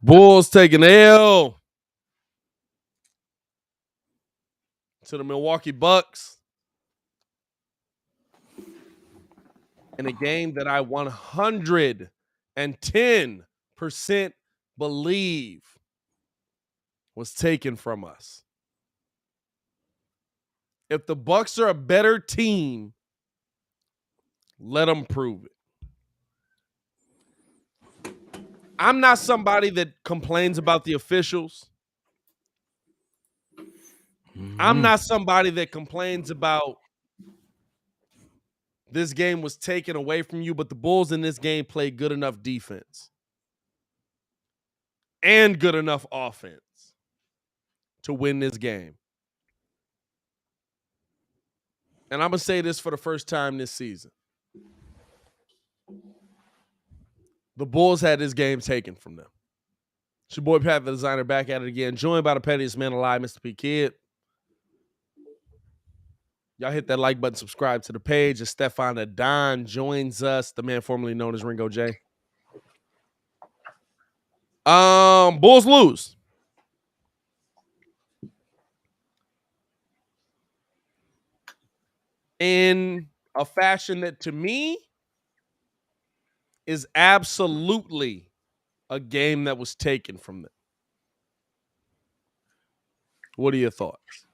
Bulls taking L to the Milwaukee Bucks in a game that I 110% believe was taken from us. If the Bucks are a better team, let them prove it. I'm not somebody that complains about the officials. I'm not somebody that complains about this game was taken away from you, but the Bulls in this game played good enough defense and good enough offense to win this game. And I'm going to say this for the first time this season. The Bulls had this game taken from them. It's your boy Pat the Designer back at it again, joined by the pettiest man alive, Mr. P. Kid. Y'all hit that like button, subscribe to the page. As Stefan Adon joins us, the man formerly known as Ringo J. Bulls lose. In a fashion that to me is absolutely a game that was taken from them. What are your thoughts?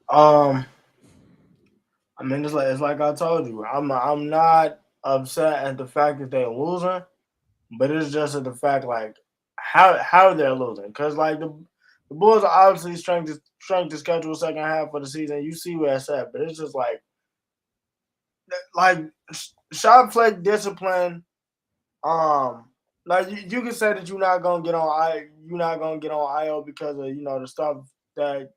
I mean, it's like I told you. I'm not upset at the fact that they're losing, but it's just at the fact like how they're losing. Because like the Bulls are obviously shrunk the schedule second half of the season. You see where it's at, but it's just like shot flake discipline. Like you can say that you're not gonna get on IO because of the stuff that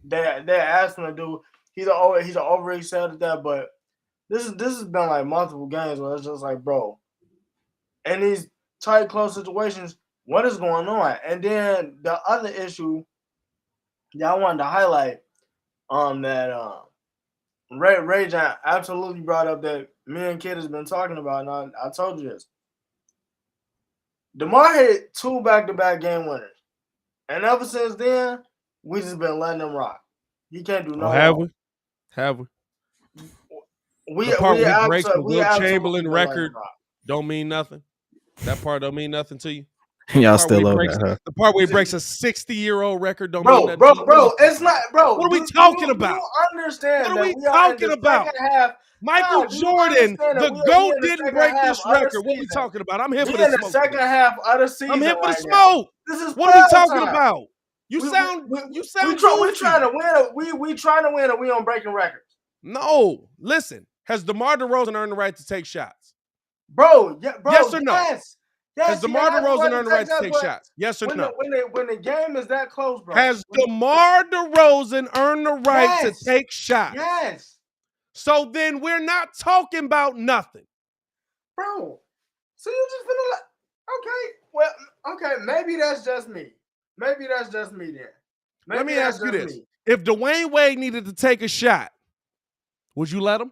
they're asking to do. He's overexcelled at that, but this has been like multiple games where it's just like, bro, in these tight, close situations, what is going on? And then the other issue that I wanted to highlight, that Ray John absolutely brought up that me and Kid has been talking about, and I told you this. DeMar hit 2 back-to-back game winners, and ever since then, we just been letting him rock. He can't do no. Have we? The part where he breaks the Will Chamberlain record don't mean nothing. That part don't mean nothing to you. Y'all still love that, huh? The part where he breaks a 60-year-old record don't mean nothing. Bro, it's not, bro. What are we talking about? You understand? What are we talking about? Michael Jordan, the GOAT, didn't break this record. What are we talking about? I'm here for the smoke. In the second half of the season, I'm here for the smoke. This is what are we talking about? You sound. We trying to win. We trying to win, and we on breaking records. No, listen. Has DeMar DeRozan earned the right to take shots? Bro, yeah, bro. Yes or no? Yes. Has DeMar DeRozan earned the right to take shots? Yes or no? When the game is that close, bro. Has DeMar DeRozan earned the right to take shots? Yes. So then we're not talking about nothing. Bro, so you just finna okay, well, okay, maybe that's just me. Maybe that's just me then. Let me ask you this. If Dwayne Wade needed to take a shot, would you let him?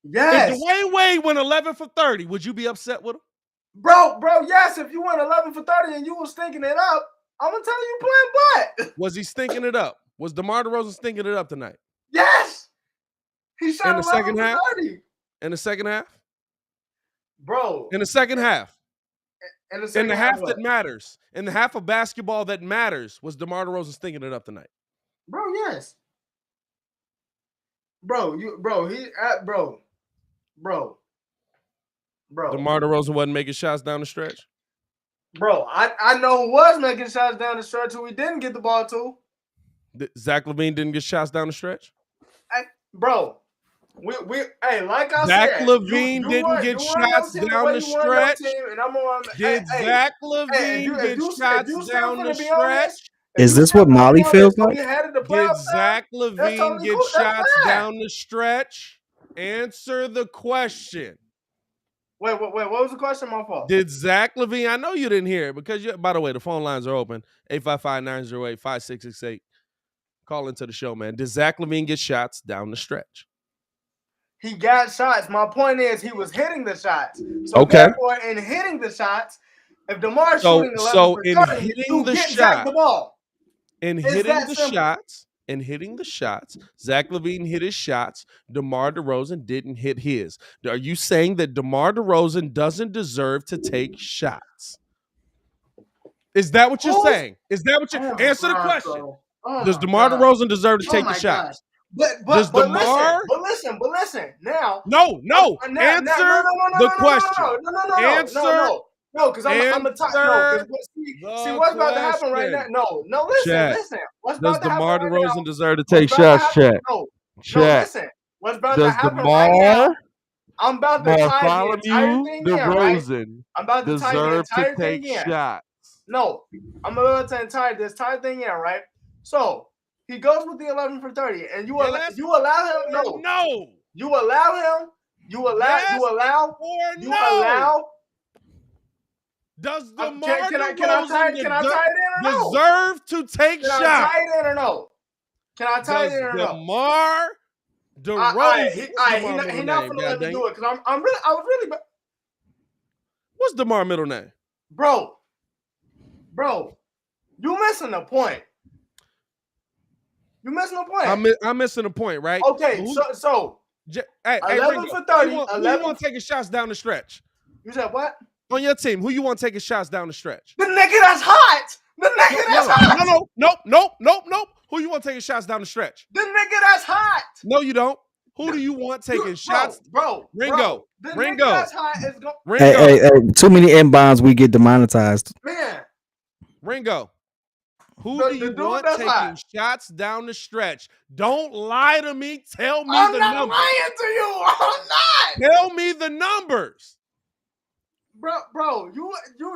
Yes. If Dwayne Wade went 11 for 30, would you be upset with him? Bro, yes. If you went 11 for 30 and you was stinking it up, I'm going to tell you playing butt. Was he stinking it up? Was DeMar DeRozan stinking it up tonight? Yes. He shot in the second half? 30. In the second half? Bro. In the second half. In the half that matters. In the half of basketball that matters, was DeMar DeRozan stinking it up tonight? Bro, yes. Bro. DeMar DeRozan wasn't making shots down the stretch? Bro, I know who was making shots down the stretch who he didn't get the ball to. Zach LaVine didn't get shots down the stretch? Bro, hey, like I said, Zach LaVine didn't get shots down the stretch. Did Zach LaVine get shots down the stretch? Is this what Molly feels like? Did Zach LaVine get shots down the stretch? Answer the question. Wait, what was the question? My fault. Did Zach LaVine, I know you didn't hear it because, by the way, the phone lines are open. 855-908-5668. Call into the show, man. Did Zach LaVine get shots down the stretch? He got shots. My point is he was hitting the shots. So Okay. therefore, in hitting the shots, if DeMar's shooting 11 for 30, you get Zach the ball. In hitting the shots, Zach LaVine hit his shots. DeMar DeRozan didn't hit his. Are you saying that DeMar DeRozan doesn't deserve to take shots? Is that what you're saying? Is that what you answer the question? Does DeMar DeRozan deserve to take the shots? But listen. Now, no. Answer the question. No, because I'm a top. No, see what's about to happen right now. No, listen. What's about to happen right now? Does DeMar DeRozan deserve to take shots? Chat. No, listen. What's about to happen right now? I'm about to tie the entire thing in, right? I'm about to tie the entire thing in. No, I'm about to tie this entire thing in, right? So he goes with the 11 for 30, and you allow him. No, you allow him. You allow. Does DeMar DeRozan deserve to take shots? Can I tie it in or no? Can I tie it in or no? DeMar DeRozan. He's not gonna let me do it because I was really. What's DeMar middle name? Bro, you missing the point. You're missing the point. I'm missing the point, right? Okay, so 11 for 30. Who you want taking shots down the stretch? You said what? On your team, who you want taking shots down the stretch? The nigga that's hot. Nope. Who you want taking shots down the stretch? The nigga that's hot. No, you don't. Who do you want taking shots? Bro. Ringo. The nigga that's hot is going. Hey, too many inbounds, we get demonetized. Man. Ringo. Who do you want taking shots down the stretch? Don't lie to me. Tell me the numbers. I'm not lying to you. I'm not. Tell me the numbers. Bro, you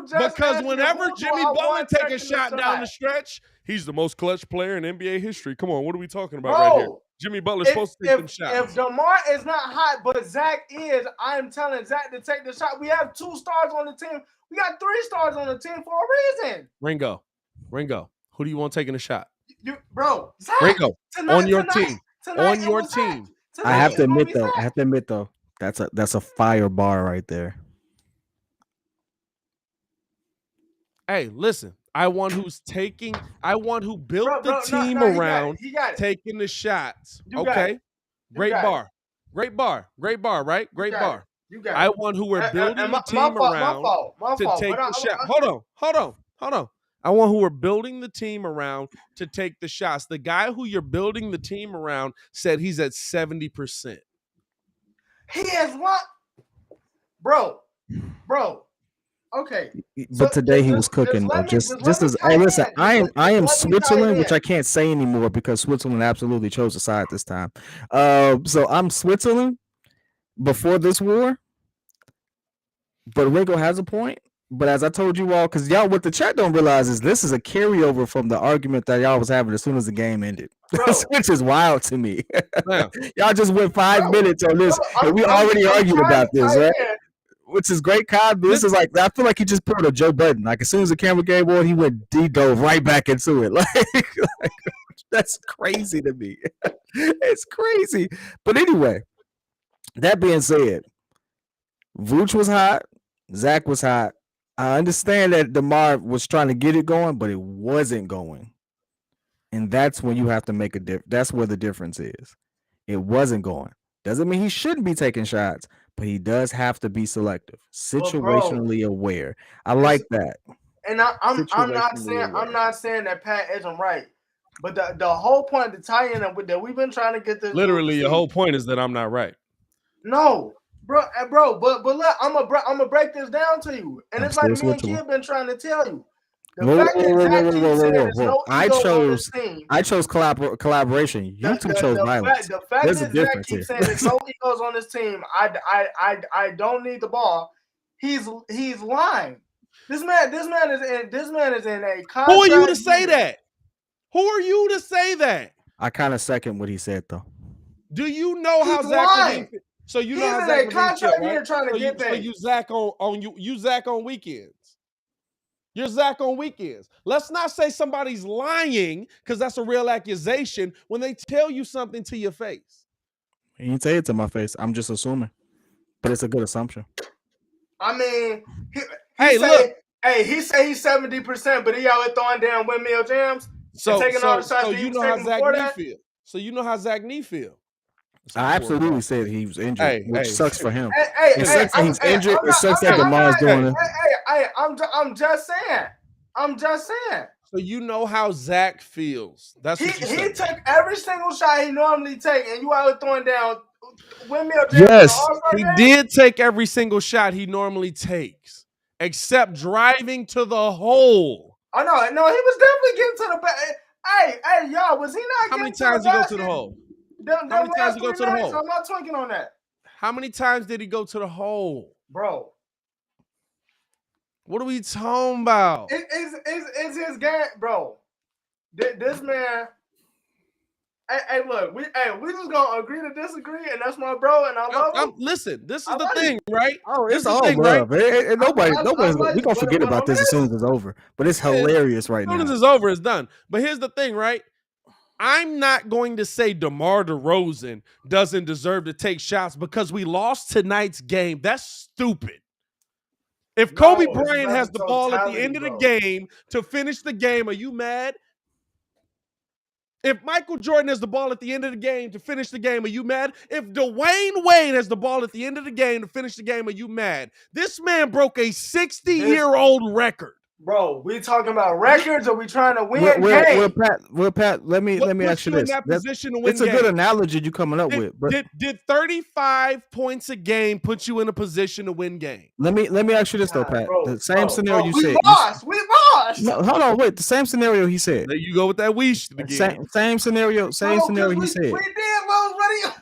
just because whenever Jimmy Butler take a shot down the stretch, he's the most clutch player in NBA history. Come on, what are we talking about right here? Jimmy Butler's supposed to take them shots. If DeMar is not hot, but Zach is, I'm telling Zach to take the shot. We have 2 stars on the team. We got 3 stars on the team for a reason. Ringo, who do you want taking a shot? Zach. Ringo, on your team. I have to admit though, that's a fire bar right there. Hey, listen. I want who built the team around taking the shots. Okay. Great bar, right? Great bar. I want who we're building the team around to take the shot. Hold on. I want who we're building the team around to take the shots. The guy who you're building the team around said he's at 70%. He is what? Bro. Okay. But today he was cooking. Listen, I am Switzerland, which I can't say anymore because Switzerland absolutely chose a side this time. So I'm Switzerland before this war. But Ringo has a point. But as I told you all, because y'all, what the chat don't realize is this is a carryover from the argument that y'all was having as soon as the game ended, which is wild to me. Y'all just went 5 minutes on this, and we already argued about this, right? Which is great, Kyle. This is like, I feel like he just pulled a Joe Budden. Like as soon as the camera came on, he went dove right back into it. Like that's crazy to me. It's crazy. But anyway, that being said, Vooch was hot. Zach was hot. I understand that DeMar was trying to get it going, but it wasn't going. And that's when you have to make a difference. That's where the difference is. It wasn't going. Doesn't mean he shouldn't be taking shots, but he does have to be selective, situationally aware. I like that. And I'm not saying that Pat isn't right, but the whole point, the tie-in that we've been trying to get this. Literally, your whole point is that I'm not right. No, bro, but look, I'm gonna break this down to you, and it's like me and Kid been trying to tell you. I chose collaboration. You two chose violence. The fact that Zach keeps saying there's no egos on this team, I don't need the ball. He's lying. This man is in a contract. Who are you to say that? Who are you to say that? I kind of second what he said though. Do you know how Zach? So you know how Zach contract here trying to get there. So you Zach you Zach on weekends. You're Zach on weekends. Let's not say somebody's lying because that's a real accusation when they tell you something to your face. He didn't say it to my face. I'm just assuming, but it's a good assumption. I mean, he say he's 70%, but he out here throwing down windmill jams and taking all the shots that he was taking before that. So you know how Zach Nee feel. I absolutely said he was injured, which sucks for him. It sucks that he's injured. It sucks that DeMar's doing it. I'm just saying. So you know how Zach feels. That's what he took every single shot he normally take, and you out here throwing down windmill jams. Yes, he did take every single shot he normally takes, except driving to the hole. Oh no, he was definitely getting to the back. Hey, y'all, was he not? How many times did he go to the hole? How many times did he go to the hole? I'm not twinking on that. How many times did he go to the hole, bro? What are we talking about? It's his game, bro. This man. Hey, look, we just gonna agree to disagree, and that's my bro, and I love him. Listen, this is the thing, right? Oh, it's all love. Right? Nobody's we gonna forget about this as soon as it's over. But it's hilarious right now. As soon as it's over, it's done. But here's the thing, right? I'm not going to say DeMar DeRozan doesn't deserve to take shots because we lost tonight's game. That's stupid. If Kobe Bryant has the ball at the end of the game to finish the game, are you mad? If Michael Jordan has the ball at the end of the game to finish the game, are you mad? If Dwayne Wade has the ball at the end of the game to finish the game, are you mad? This man broke a 60-year-old record. Bro, we talking about records or we trying to win games? Pat, let me ask you this. It's a good analogy you coming up with. But did 35 points a game put you in a position to win games? Let me ask you this though, Pat. The same scenario you said. We lost. No, hold on, wait. The same scenario he said. There you go with that wish again. Same scenario he said. We did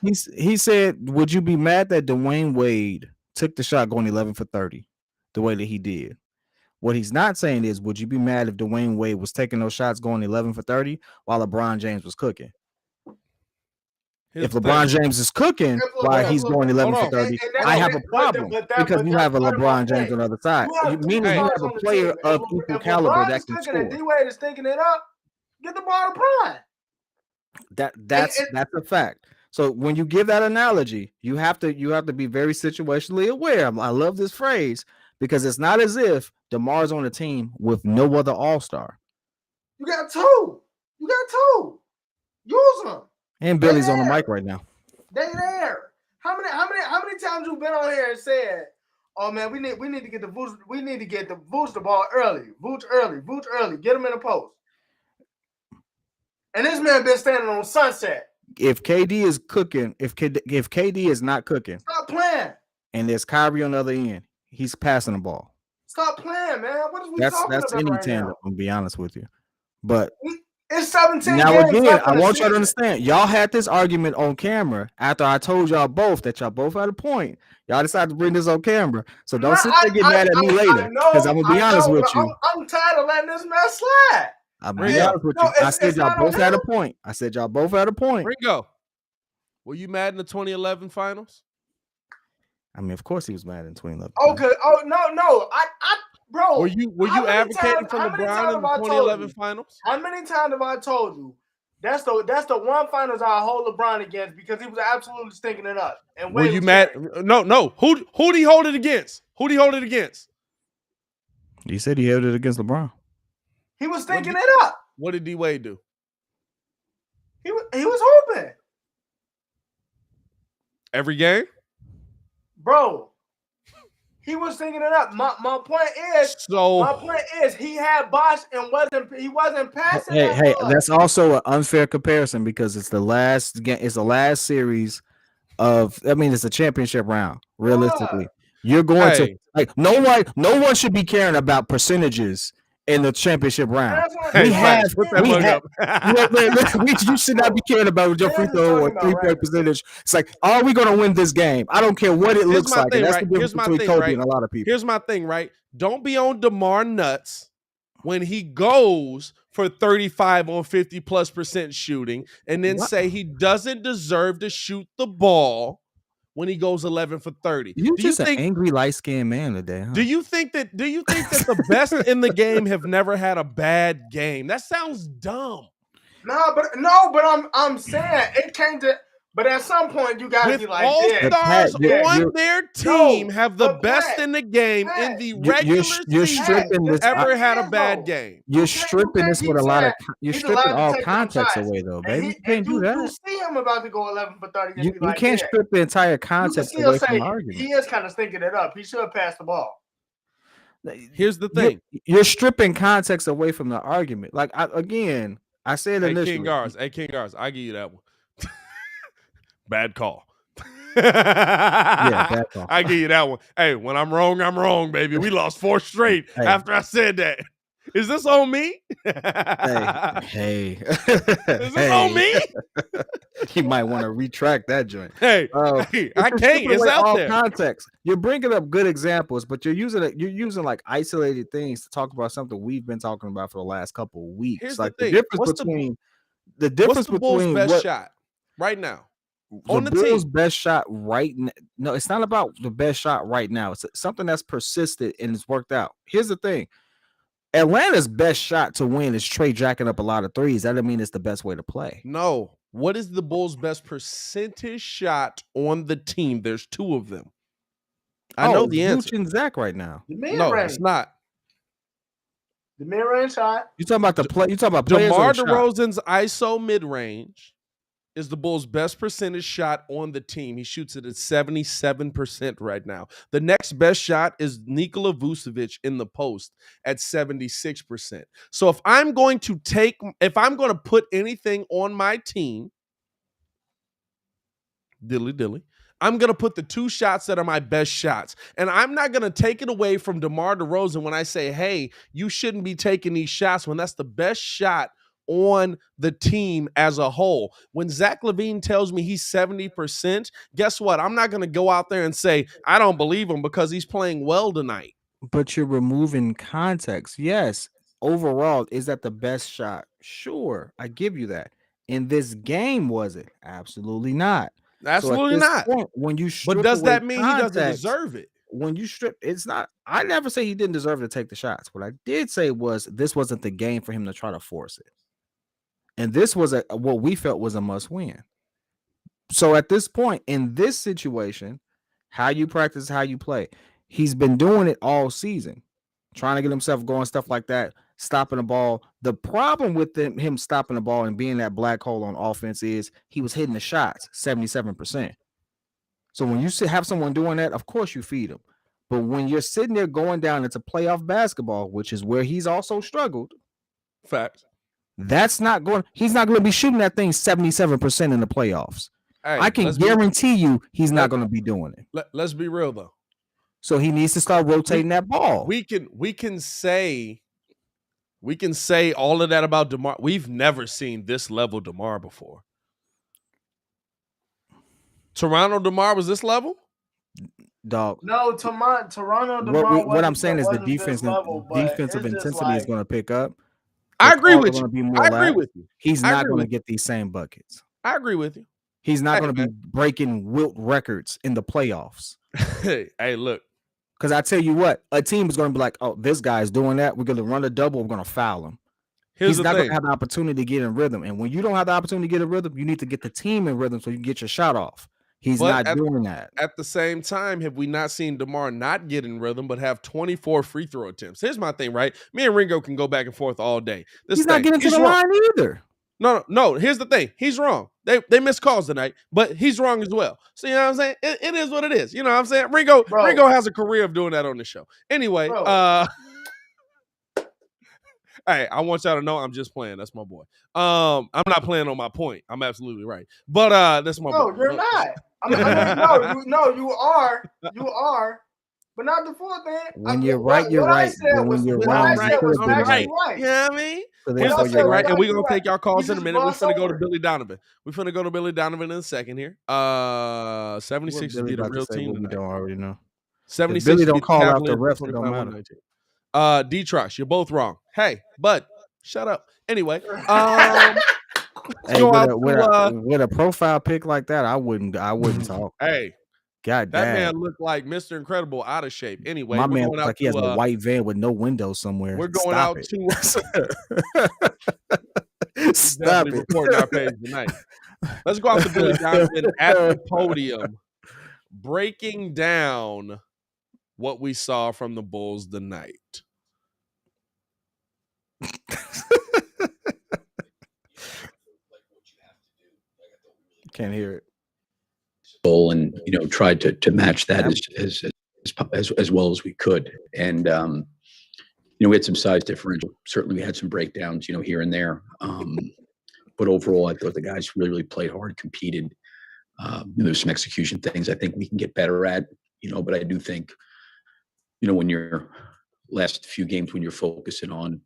lose, he said, would you be mad that Dwayne Wade took the shot going 11 for 30 the way that he did? What he's not saying is, would you be mad if Dwayne Wade was taking those shots going 11 for 30 while LeBron James was cooking? If LeBron James is cooking while he's going 11 for 30, I have a problem because you have a LeBron James on the other side. Meaning you have a player of equal caliber that can score. D-Wade is thinking it up. Get the ball to Bron. That's a fact. So when you give that analogy, you have to be very situationally aware. I love this phrase because it's not as if DeMar's on a team with no other all-star. You got two. Use them. And Billy's on the mic right now. They there. How many times you been on here and said, "Oh man, we need to get the Vooch the ball early. Vooch early. Get him in the post." And this man been standing on Sunset. If KD is cooking, if KD is not cooking, stop playing. And there's Kyrie on the other end, he's passing the ball. Stop playing, man. What is we talking about? That's any tandem, I'm gonna be honest with you. But it's 17 now games again, I want y'all to understand. Y'all had this argument on camera after I told y'all both that y'all both had a point. Y'all decided to bring this on camera. So don't sit there and get mad at me later. Because I'm gonna be honest with you. I'm tired of letting this man slide. I'm gonna be honest with you. I said y'all both had a point. Ringo, were you mad in the 2011 finals? I mean, of course he was mad in 2011. Okay. Oh no. Bro, were you advocating for LeBron in the 2011 finals? How many times have I told you? That's the one finals I hold LeBron against because he was absolutely stinking it up. And were you mad? No. Who did he hold it against? He said he held it against LeBron. He was stinking it up. What did D-Wade do? He was hooping every game, bro. He was singing it up. My point is he had Bosh and he wasn't passing. Hey, that's also an unfair comparison because it's the last game. It's the last series of. I mean, it's a championship round. Realistically, you're going to like no one should be caring about percentages in the championship round. You should not be caring about your free throw or 3-point percentage. It's like, are we going to win this game? I don't care what it looks like. That's the difference between Kobe and a lot of people. Here's my thing, right? Don't be on DeMar nuts when he goes for 35 on 50+% shooting and then say he doesn't deserve to shoot the ball when he goes 11 for 30. You just an angry light-skinned man today, huh? Do you think that the best in the game have never had a bad game? That sounds dumb. But I'm saying it came to But at some point, you gotta be like, all-stars on their team have the best in the game in the regular season ever had a bad game. You're stripping this with a lot of. You're stripping all context away, though, baby. You can't do that. You see him about to go 11 for 30. You can't strip the entire context away from the argument. He is kind of stinking it up. He should pass the ball. Here's the thing: you're stripping context away from the argument. Like I said initially. King Gars, I give you that one. Bad call. Bad call. I give you that one. Hey, when I'm wrong, baby. We lost 4 straight after I said that. Is this on me? Hey. Is this on me? You might want to retract that joint. Hey, I can't. It's out there. Context. You're bringing up good examples, but you're using like isolated things to talk about something we've been talking about for the last couple of weeks. Here's like the difference between Bulls' best shot right now. On the Bulls' team. best shot right now. No, it's not about the best shot right now. It's something that's persisted and it's worked out. Here's the thing. Atlanta's best shot to win is Trey jacking up a lot of threes. That doesn't mean it's the best way to play. No. What is the Bulls' best percentage shot on the team? There's 2 of them. I know the answer. And Zach right now. No, it's not. The mid-range shot. You talking about the play? You talking about players? DeMar DeRozan's ISO mid-range is the Bulls' best percentage shot on the team. He shoots it at 77% right now. The next best shot is Nikola Vucevic in the post at 76%. So if I'm going to put anything on my team, dilly, I'm going to put the 2 shots that are my best shots. And I'm not going to take it away from DeMar DeRozan when I say, hey, you shouldn't be taking these shots when that's the best shot on the team as a whole. When Zach LaVine tells me he's 70%, guess what? I'm not going to go out there and say, I don't believe him because he's playing well tonight. But you're removing context. Yes. Overall, is that the best shot? Sure. I give you that. In this game, was it? Absolutely not. Absolutely not. When you but does that mean context, he doesn't deserve it? When you strip, it's not. I never say he didn't deserve to take the shots. What I did say was this wasn't the game for him to try to force it. And this was what we felt was a must win. So at this point, in this situation, how you practice, how you play. He's been doing it all season, trying to get himself going, stuff like that, stopping the ball. The problem with him stopping the ball and being that black hole on offense is he was hitting the shots 77%. So when you have someone doing that, of course you feed him. But when you're sitting there going down into playoff basketball, which is where he's also struggled. Facts. He's not going to be shooting that thing 77% in the playoffs. Hey, I can guarantee you he's not going to be doing it. Let's be real though. So he needs to start rotating that ball. We can say all of that about DeMar. We've never seen this level DeMar before. Toronto DeMar was this level? Dog. No, Toronto DeMar. What I'm saying is the defensive intensity is going to pick up. I agree with you. I agree with you. He's not going to get these same buckets. I agree with you. He's not going to be breaking Wilt records in the playoffs. Hey, look. Because I tell you what, a team is going to be like, oh, this guy's doing that. We're going to run a double. We're going to foul him. He's not going to have the opportunity to get in rhythm. And when you don't have the opportunity to get in rhythm, you need to get the team in rhythm so you can get your shot off. He's not doing that. At the same time, have we not seen DeMar not get in rhythm, but have 24 free throw attempts? Here's my thing, right? Me and Ringo can go back and forth all day. He's not getting to the line either. No. Here's the thing. He's wrong. They missed calls tonight, but he's wrong as well. So you know what I'm saying? It is what it is. You know what I'm saying? Ringo has a career of doing that on the show. Anyway, hey, I want y'all to know I'm just playing. That's my boy. I'm not playing on my point. I'm absolutely right. But that's my boy. No, you're not. I mean, no, you are. You are. But not the full thing. When you're right, you're right. When you're wrong, you're right. You know what I mean? So you're right. And we're going to take y'all calls in a minute. We're going to go to Billy Donovan. We're going to go to Billy Donovan in a second here. 76 is beat a real team tonight. We don't already know. 76 Billy don't call out the refs. It don't matter. D-Trush, you're both wrong. Hey, bud, shut up. Anyway. Hey, with a profile pic like that, I wouldn't talk. Hey. God that damn. man looked like Mr. Incredible out of shape. Anyway, my man looks like he has a white van with no windows somewhere. We're going out to stop it. Reporting our page tonight. Let's go out to Billy Donovan at the podium, breaking down what we saw from the Bulls tonight. Can't hear it. And tried to match that as well as we could. And we had some size differential. Certainly, we had some breakdowns, here and there. But overall, I thought the guys really played hard, competed. There's some execution things I think we can get better at. But I do think, when your last few games, when you're focusing on,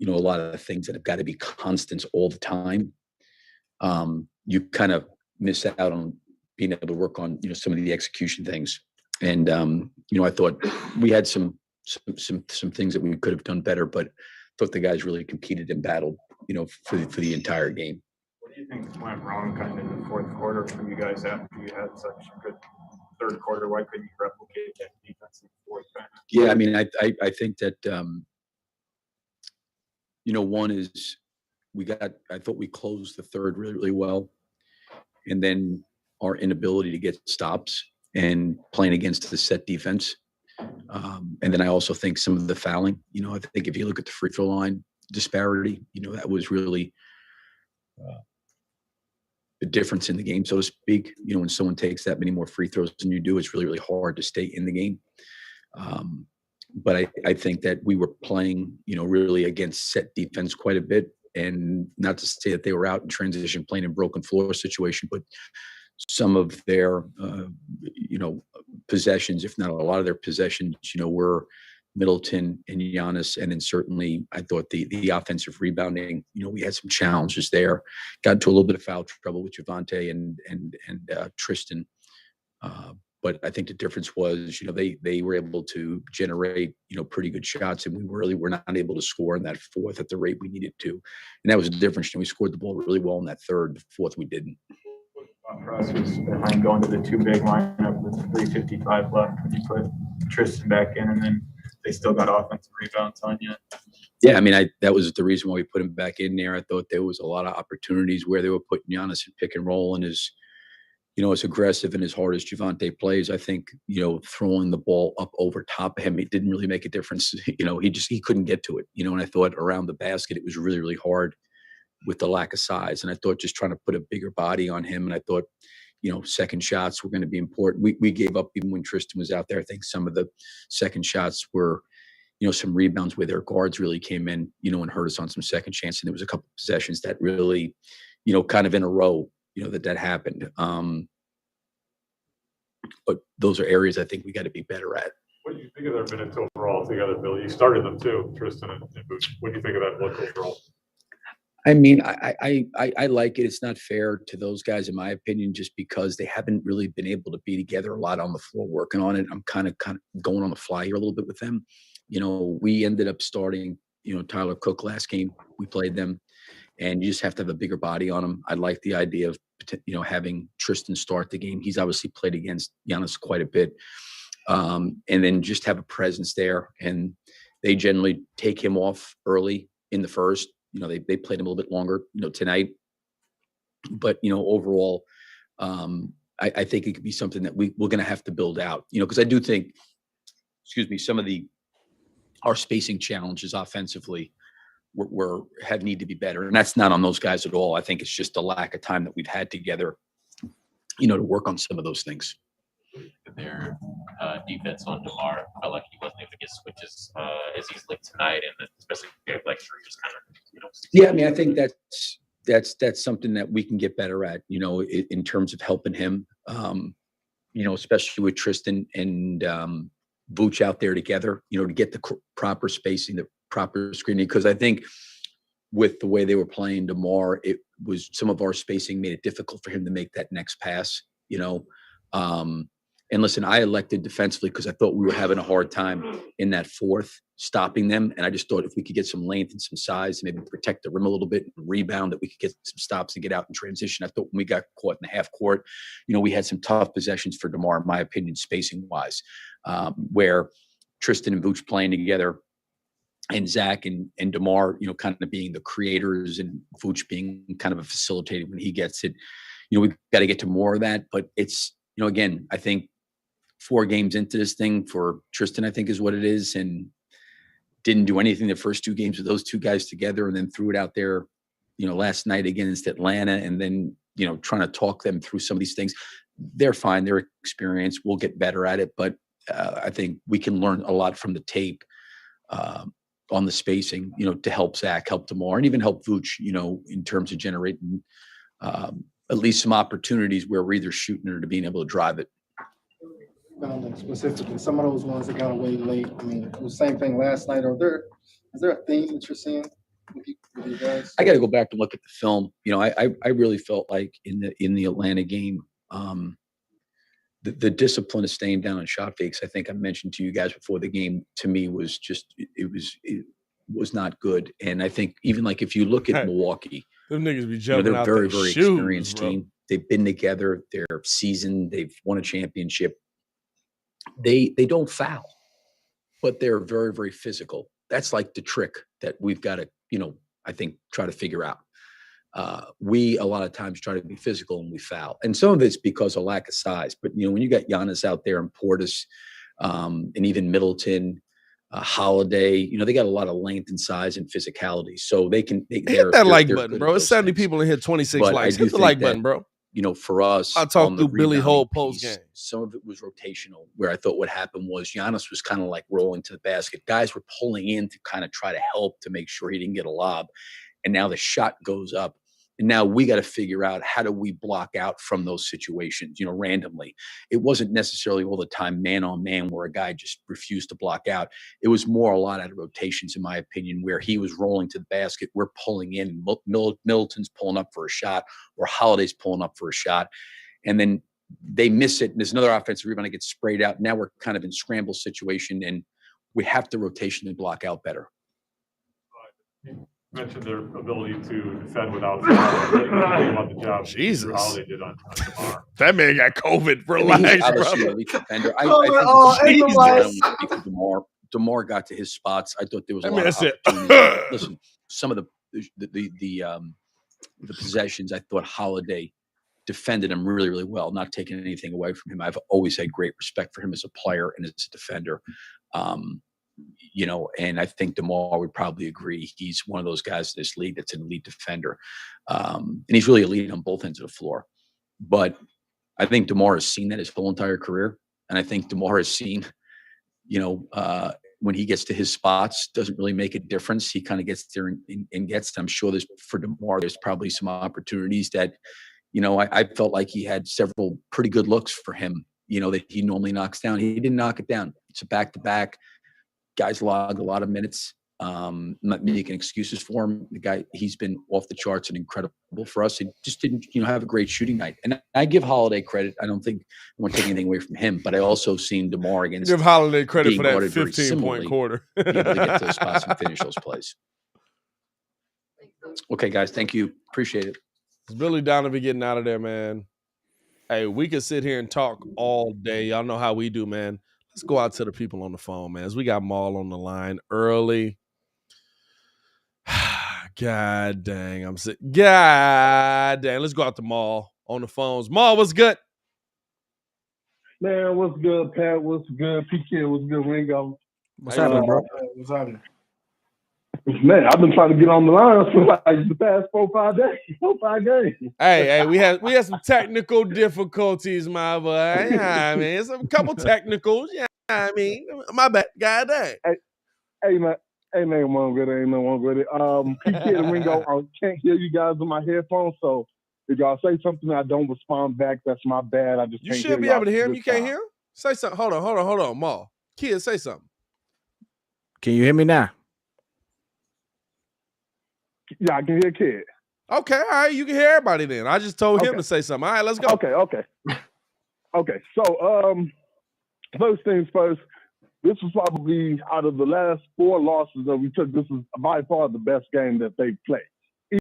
a lot of the things that have got to be constants all the time, you kind of miss out on being able to work on, some of the execution things. And, I thought we had some things that we could have done better, but thought the guys really competed and battled, for the entire game. What do you think went wrong kind of in the fourth quarter for you guys after you had such a good third quarter? Why couldn't you replicate that defense in the fourth? Yeah, I mean, I think that, one is I thought we closed the third really, really well. And then our inability to get stops and playing against the set defense. And then I also think some of the fouling, I think if you look at the free throw line disparity, that was really the difference in the game, so to speak. When someone takes that many more free throws than you do, it's really, really hard to stay in the game. But I think that we were playing, really against set defense quite a bit. And not to say that they were out in transition playing in broken floor situation, but some of their, possessions, if not a lot of their possessions, were Middleton and Giannis. And then certainly I thought the offensive rebounding, we had some challenges there. Got into a little bit of foul trouble with Javonte and Tristan. But I think the difference was, they were able to generate, pretty good shots, and we really were not able to score in that fourth at the rate we needed to. And that was the difference. We scored the ball really well in that third. The fourth, we didn't. Process behind going to the two big lineup with 3:55 left when you put Tristan back in, and then they still got offensive rebounds on you. Yeah, I mean, that was the reason why we put him back in there. I thought there was a lot of opportunities where they were putting Giannis in pick and roll, and as aggressive and as hard as Javonte plays, I think, throwing the ball up over top of him, it didn't really make a difference. He couldn't get to it, and I thought around the basket, it was really, really hard with the lack of size. And I thought just trying to put a bigger body on him. And I thought, second shots were going to be important. We gave up even when Tristan was out there. I think some of the second shots were, some rebounds where their guards really came in, and hurt us on some second chance. And there was a couple of possessions that really, kind of in a row, that happened. But those are areas I think we got to be better at. What do you think of their minutes overall together, Billy? You started them too, Tristan and Booch. What do you think of that look overall? I mean, I like it. It's not fair to those guys, in my opinion, just because they haven't really been able to be together a lot on the floor working on it. I'm kind of going on the fly here a little bit with them. We ended up starting, Tyler Cook last game. We played them, and you just have to have a bigger body on him. I like the idea of, having Tristan start the game. He's obviously played against Giannis quite a bit. And then just have a presence there. And they generally take him off early in the first. They played him a little bit longer, tonight. But, overall, I think it could be something that we're going to have to build out, because I do think, some of our spacing challenges offensively need to be better. And that's not on those guys at all. I think it's just the lack of time that we've had together, to work on some of those things. Their defense on DeMar felt like he wasn't able to get switches as easily tonight, and especially like just kind of Yeah, I mean, I think that's something that we can get better at, in terms of helping him, especially with Tristan and Vooch out there together, to get the proper spacing, the proper screening. Because I think with the way they were playing DeMar, it was some of our spacing made it difficult for him to make that next pass, And listen, I elected defensively because I thought we were having a hard time in that fourth, stopping them. And I just thought if we could get some length and some size, maybe protect the rim a little bit and rebound, that we could get some stops and get out in transition. I thought when we got caught in the half court, we had some tough possessions for DeMar, in my opinion, spacing wise, where Tristan and Vooch playing together, and Zach and DeMar, kind of being the creators and Vooch being kind of a facilitator when he gets it. We've got to get to more of that. But it's, again, I think 4 games into this thing for Tristan, I think is what it is, and didn't do anything the first 2 games with those 2 guys together, and then threw it out there, last night against Atlanta, and then, trying to talk them through some of these things. They're fine. They're experienced. We'll get better at it. But I think we can learn a lot from the tape on the spacing, to help Zach, help DeMar, and even help Vooch, in terms of generating at least some opportunities where we're either shooting or to being able to drive it. Specifically, some of those ones that got away late. I mean, it was the same thing last night. Is there a theme that you're seeing with you guys? I got to go back and look at the film. I really felt like in the Atlanta game, the discipline of staying down on shot fakes, I think I mentioned to you guys before the game, to me was just, it was not good. And I think even like if you look at Milwaukee, them niggas be jumping they're out very, their very shoes, experienced bro. team. They've been together. They're seasoned. They've won a championship. They don't foul, but they're very, very physical. That's like the trick that we've got to, I think, try to figure out. We a lot of times try to be physical and we foul, and some of it's because of lack of size. But when you got Giannis out there and Portis, and even Middleton, Holiday, they got a lot of length and size and physicality, so they can hit that like button, bro. It's 70 people in here, 26 but likes. Hit the like button, bro. For us, I talked through Billy Hole post game. Some of it was rotational, where I thought what happened was Giannis was kind of like rolling to the basket. Guys were pulling in to kind of try to help to make sure he didn't get a lob. And now the shot goes up. And now we got to figure out how do we block out from those situations, randomly. It wasn't necessarily all the time man on man where a guy just refused to block out. It was more a lot out of rotations, in my opinion, where he was rolling to the basket. We're pulling in. Middleton's pulling up for a shot, or Holiday's pulling up for a shot. And then they miss it. And there's another offensive rebound that gets sprayed out. Now we're kind of in scramble situation, and we have to rotationally block out better. Mentioned their ability to defend without about the job. Jesus, Holiday did on DeMar. That man got COVID. Relax, obviously, elite defender. I think DeMar got to his spots. I thought there was a lot of opportunity. Listen, some of the possessions, I thought Holiday defended him really, really well, not taking anything away from him. I've always had great respect for him as a player and as a defender. And I think DeMar would probably agree. He's one of those guys in this league that's an elite defender. And he's really elite on both ends of the floor. But I think DeMar has seen that his whole entire career. And I think DeMar has seen, when he gets to his spots, doesn't really make a difference. He kind of gets there and gets them. I'm sure for DeMar, there's probably some opportunities that, I felt like he had several pretty good looks for him, that he normally knocks down. He didn't knock it down. It's a back-to-back. Guys logged a lot of minutes. I'm not making excuses for him. The guy, he's been off the charts and incredible for us. He just didn't, have a great shooting night. And I give Holiday credit. I don't think I want to take anything away from him, but I also seen DeMar against. Give Holiday credit for that 15-point quarter. Be able to get to those spots and finish those plays. Okay, guys, thank you. Appreciate it. It's Billy Donovan getting out of there, man. Hey, we could sit here and talk all day. Y'all know how we do, man. Let's go out to the people on the phone, man. As we got Maul on the line early. God dang, I'm sick. God dang. Let's go out to Maul on the phones. Maul, what's good? Man, what's good, Pat? What's good? PK, what's good, Ringo? What's happening, bro? What's happening? Man, I've been trying to get on the line for like the past 4-5 days. Hey, we had some technical difficulties, my boy. Yeah, I mean, it's a couple technicals. Yeah, I mean, my bad. God dang. Hey, man. Ain't no one with it. PK and Ringo, I can't hear you guys on my headphones, so if y'all say something I don't respond back, that's my bad. I just you can't should hear be able to hear him. You can't hear him? Say something. Hold on, Maul. Kid, say something. Can you hear me now? Yeah, I can hear Kid. Okay, all right. You can hear everybody then. I just told him to say something. All right, let's go. Okay. So, first things first, this was probably out of the last 4 losses that we took, this is by far the best game that they played.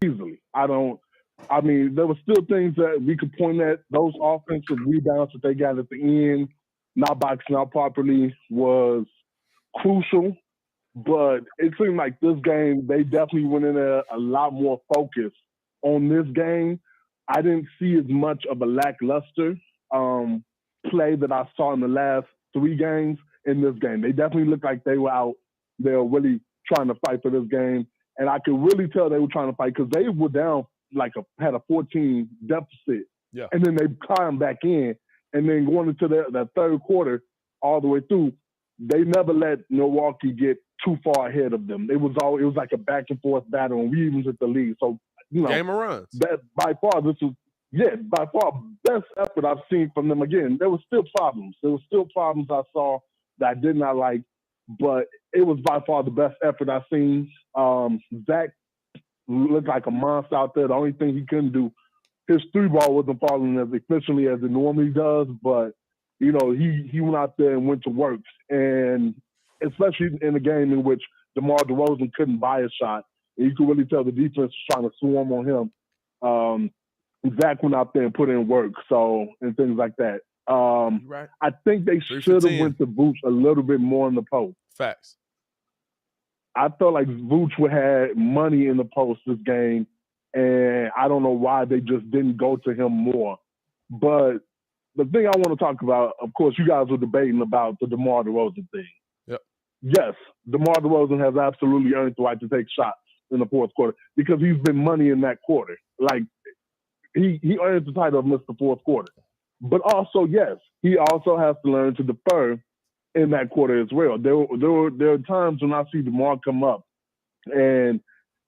Easily. There were still things that we could point at. Those offensive rebounds that they got at the end, not boxing out properly, was crucial. but it seemed like this game, they definitely went in a lot more focused on this game. I didn't see as much of a lackluster play that I saw in the last 3 games in this game. They definitely looked like they were out there really trying to fight for this game. And I could really tell they were trying to fight because they were down had a 14 deficit. Yeah. And then they climbed back in. And then going into the third quarter all the way through, they never let Milwaukee get too far ahead of them. It was like a back and forth battle, and we even hit the lead. So, game of runs. That by far best effort I've seen from them. Again, there were still problems. There were still problems I saw that I did not like, but it was by far the best effort I've seen. Zach looked like a monster out there. The only thing he couldn't do, his 3-ball wasn't falling as efficiently as it normally does, but he went out there and went to work. And especially in a game in which DeRozan couldn't buy a shot, and you could really tell the defense was trying to swarm on him. Zach went out there and put in work, and things like that. Right. I think they should have went to Vooch a little bit more in the post. Facts. I felt like Vooch had money in the post this game, and I don't know why they just didn't go to him more. But the thing I want to talk about, of course, you guys were debating about the DeMar DeRozan thing. Yep. Yes, DeMar DeRozan has absolutely earned the right to take shots in the fourth quarter because he's been money in that quarter. Like, he earns the title of Mr. Fourth Quarter. But also, yes, he also has to learn to defer in that quarter as well. There are times when I see DeMar come up and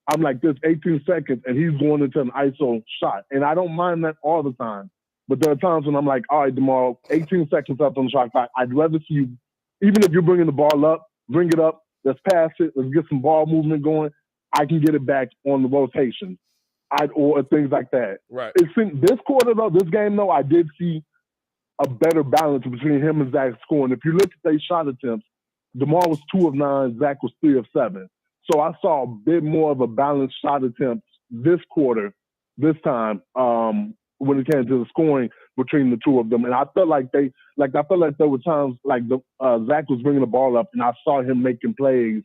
I'm like, there's 18 seconds and he's going into an ISO shot. And I don't mind that all the time. But there are times when I'm like, all right, DeMar, 18 seconds up on the shot clock. I'd rather see you, even if you're bringing the ball up, bring it up, let's pass it, let's get some ball movement going. I can get it back on the rotation. Or things like that. Right. This quarter, though, this game, though, I did see a better balance between him and Zach scoring. If you look at their shot attempts, DeMar was 2 of 9, Zach was 3 of 7. So I saw a bit more of a balanced shot attempts this quarter, this time, when it came to the scoring between the two of them. And I felt like there were times like Zach was bringing the ball up, and I saw him making plays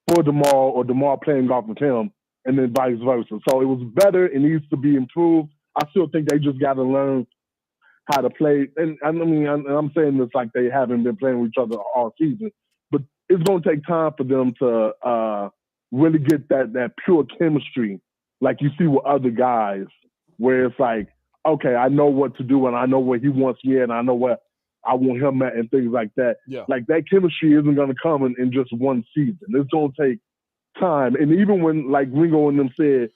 for DeMar or DeMar playing off of him, and then vice versa. So it was better. It needs to be improved. I still think they just got to learn how to play. And I mean, I'm saying this like they haven't been playing with each other all season, but it's going to take time for them to really get that pure chemistry like you see with other guys, where it's like, okay, I know what to do and I know where he wants me at and I know where I want him at and things like that. Yeah. Like that chemistry isn't going to come in just one season. It's going to take time. And even when like Ringo and them said,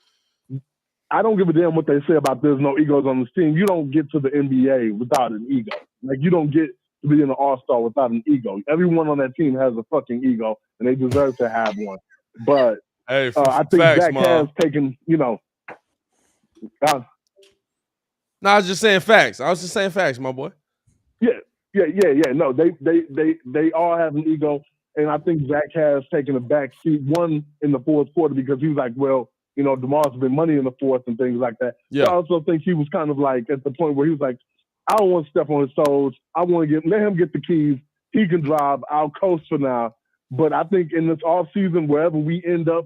I don't give a damn what they say about there's no egos on this team. You don't get to the NBA without an ego. Like you don't get to be an all-star without an ego. Everyone on that team has a fucking ego and they deserve to have one. But hey, I think facts, Zach has taken, No, I was just saying facts. My boy. Yeah. No, they all have an ego, and I think Zach has taken a back seat. One in the fourth quarter because he was like, well, you know, DeMar's been money in the fourth and things like that. Yeah. So I also think he was kind of like at the point where he was like, I don't want to step on his toes. I want to let him get the keys. He can drive. I'll coast for now. But I think in this off season, wherever we end up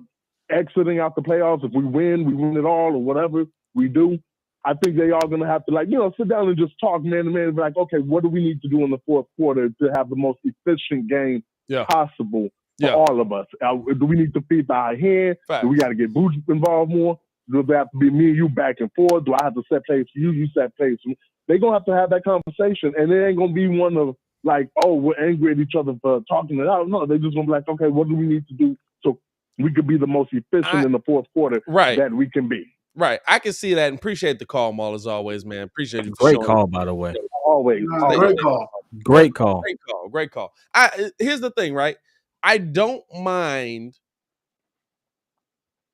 exiting out the playoffs, if we win it all or whatever we do, I think they are going to have to, like, you know, sit down and just talk man to man and be like, okay, what do we need to do in the fourth quarter to have the most efficient game possible for all of us? Do we need to feed the high hand? Facts. Do we got to get Boots involved more? Do it have to be me and you back and forth? Do I have to set plays for you? You set plays for me? They're going to have that conversation, and it ain't going to be one of, like, oh, we're angry at each other for talking it out. No, they're just going to be like, okay, what do we need to do so we could be the most efficient in the fourth quarter that we can be? Right. I can see that and appreciate the call, Maul, as always, man. Appreciate you. Great call, by the way. Always. Great call. Great call. Great call. Here's the thing, right? I don't mind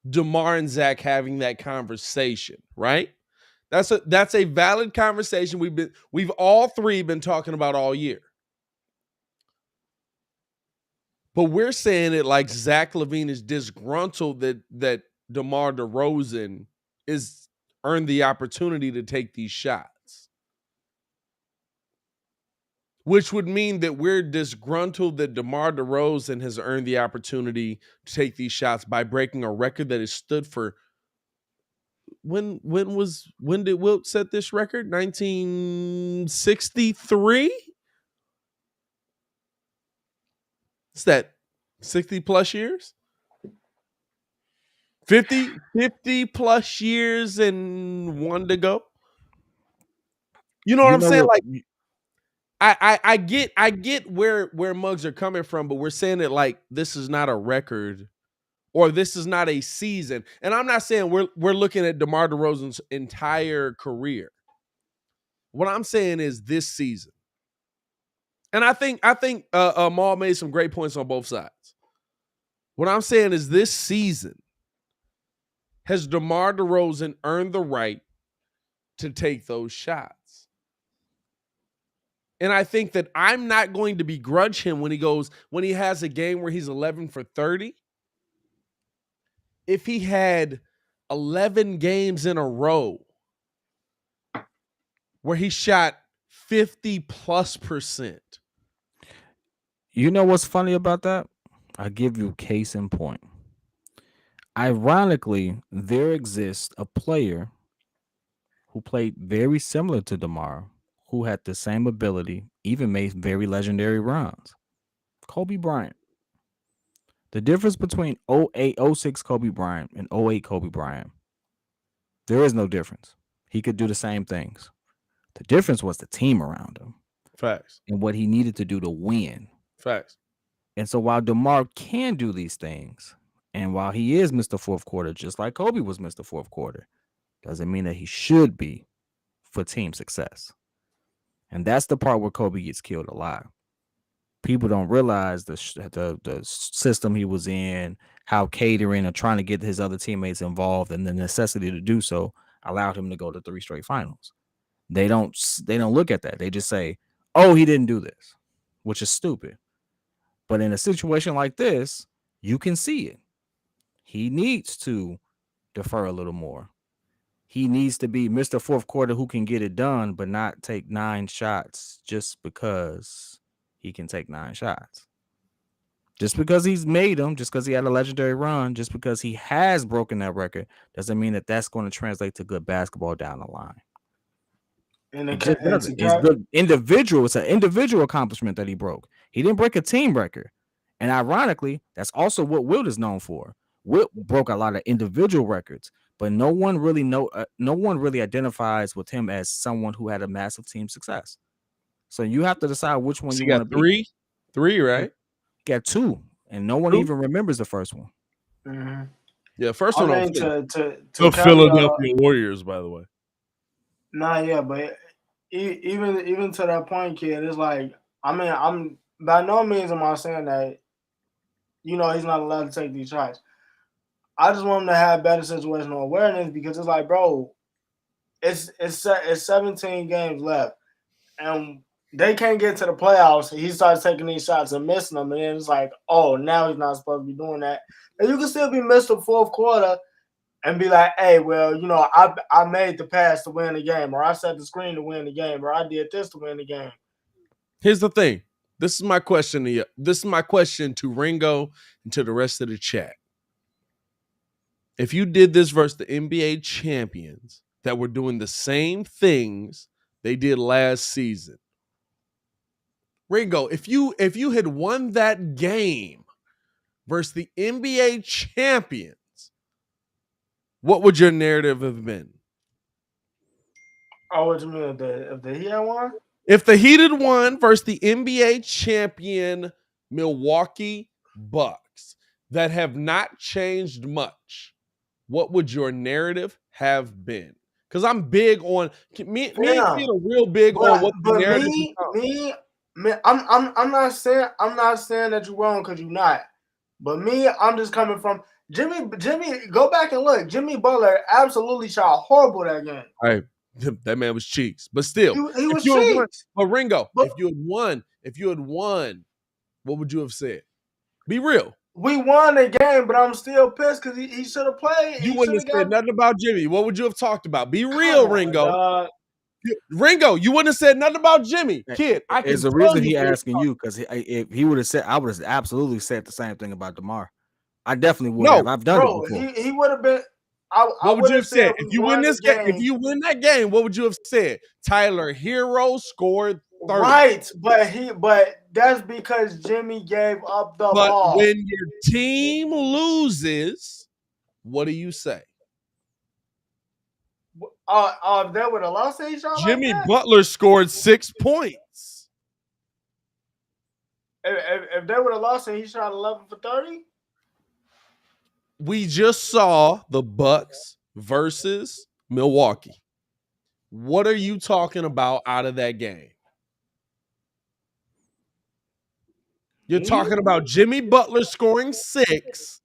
DeMar and Zach having that conversation, right? That's a valid conversation we've all three been talking about all year. But we're saying it like Zach LaVine is disgruntled that DeMar DeRozan is earned the opportunity to take these shots. which would mean that we're disgruntled that DeMar DeRozan has earned the opportunity to take these shots by breaking a record that has stood for. When did Wilt set this record? 1963. It's that 60 plus years. 50 plus years and one to go. You know what I'm saying? Like, I get where Muggs are coming from, but we're saying that like this is not a record or this is not a season. And I'm not saying we're looking at DeMar DeRozan's entire career. What I'm saying is this season. And I think Maul made some great points on both sides. What I'm saying is this season, has DeMar DeRozan earned the right to take those shots? And I think that I'm not going to begrudge him when he has a game where he's 11 for 30. If he had 11 games in a row where he shot 50+%. You know what's funny about that? I'll give you case in point. Ironically, there exists a player who played very similar to DeMar, who had the same ability, even made very legendary runs. Kobe Bryant. The difference between 06 Kobe Bryant and 08 Kobe Bryant, there is no difference. He could do the same things. The difference was the team around him. Facts. And what he needed to do to win. Facts. And so while DeMar can do these things, and while he is Mr. Fourth Quarter, just like Kobe was Mr. Fourth Quarter, doesn't mean that he should be for team success. And that's the part where Kobe gets killed alive. People don't realize the system he was in, how catering and trying to get his other teammates involved, and the necessity to do so allowed him to go to 3 straight finals. They don't look at that. They just say, "Oh, he didn't do this," which is stupid. But in a situation like this, you can see it. He needs to defer a little more. He needs to be Mr. Fourth Quarter who can get it done, but not take 9 shots just because he can take 9 shots. Just because he's made them, just because he had a legendary run, just because he has broken that record, doesn't mean that that's going to translate to good basketball down the line. And it's the individual. It's an individual accomplishment that he broke. He didn't break a team record. And ironically, that's also what Wilt is known for. Wilt broke a lot of individual records, but no one really identifies with him as someone who had a massive team success. So you have to decide which one you want to be. Three, right? You got 2, and no one even remembers the first one. Mm-hmm. Yeah, first one. To Philadelphia Warriors, by the way. Nah, yeah, but even to that point, kid, it's like, I mean, I'm by no means am I saying that, he's not allowed to take these shots. I just want him to have better situational awareness, because it's like, bro, it's 17 games left, and they can't get to the playoffs. He starts taking these shots and missing them, and then it's like, oh, now he's not supposed to be doing that. And you can still be Mr. Fourth Quarter and be like, hey, well, I made the pass to win the game, or I set the screen to win the game, or I did this to win the game. Here's the thing. This is my question to you. This is my question to Ringo and to the rest of the chat. If you did this versus the NBA champions that were doing the same things they did last season, Ringo, if you had won that game versus the NBA champions, what would your narrative have been? Oh, what you mean if the Heat had won? If the Heat had won versus the NBA champion Milwaukee Bucks that have not changed much, what would your narrative have been? Because I'm big on me being real big on what the narrative is. I'm not saying that you're wrong, because you're not. But I'm just coming from Jimmy. Go back and look. Jimmy Butler absolutely shot horrible that game. All right. That man was cheeks, but still, he was cheeks. But Ringo, if you had won, what would you have said? Be real. We won the game, but I'm still pissed because he should have played. You wouldn't have said nothing about Jimmy. What would you have talked about? Be real, Ringo. Ringo, you wouldn't have said nothing about Jimmy. Kid, I can There's a tell reason you he asking you, because if he would have said, I would have absolutely said the same thing about DeMar. I definitely would have. I've done it before. He would have been. What would you have said if you win this game? If you win that game, what would you have said? Tyler Hero scored 30. Right, but that's because Jimmy gave up the ball. But when your team loses, what do you say? If they would have lost a shot Jimmy like that? Butler scored 6 points. If they would have lost and he shot 11 for 30? We just saw the Bucks versus Milwaukee. What are you talking about out of that game? You're talking about Jimmy Butler scoring 6,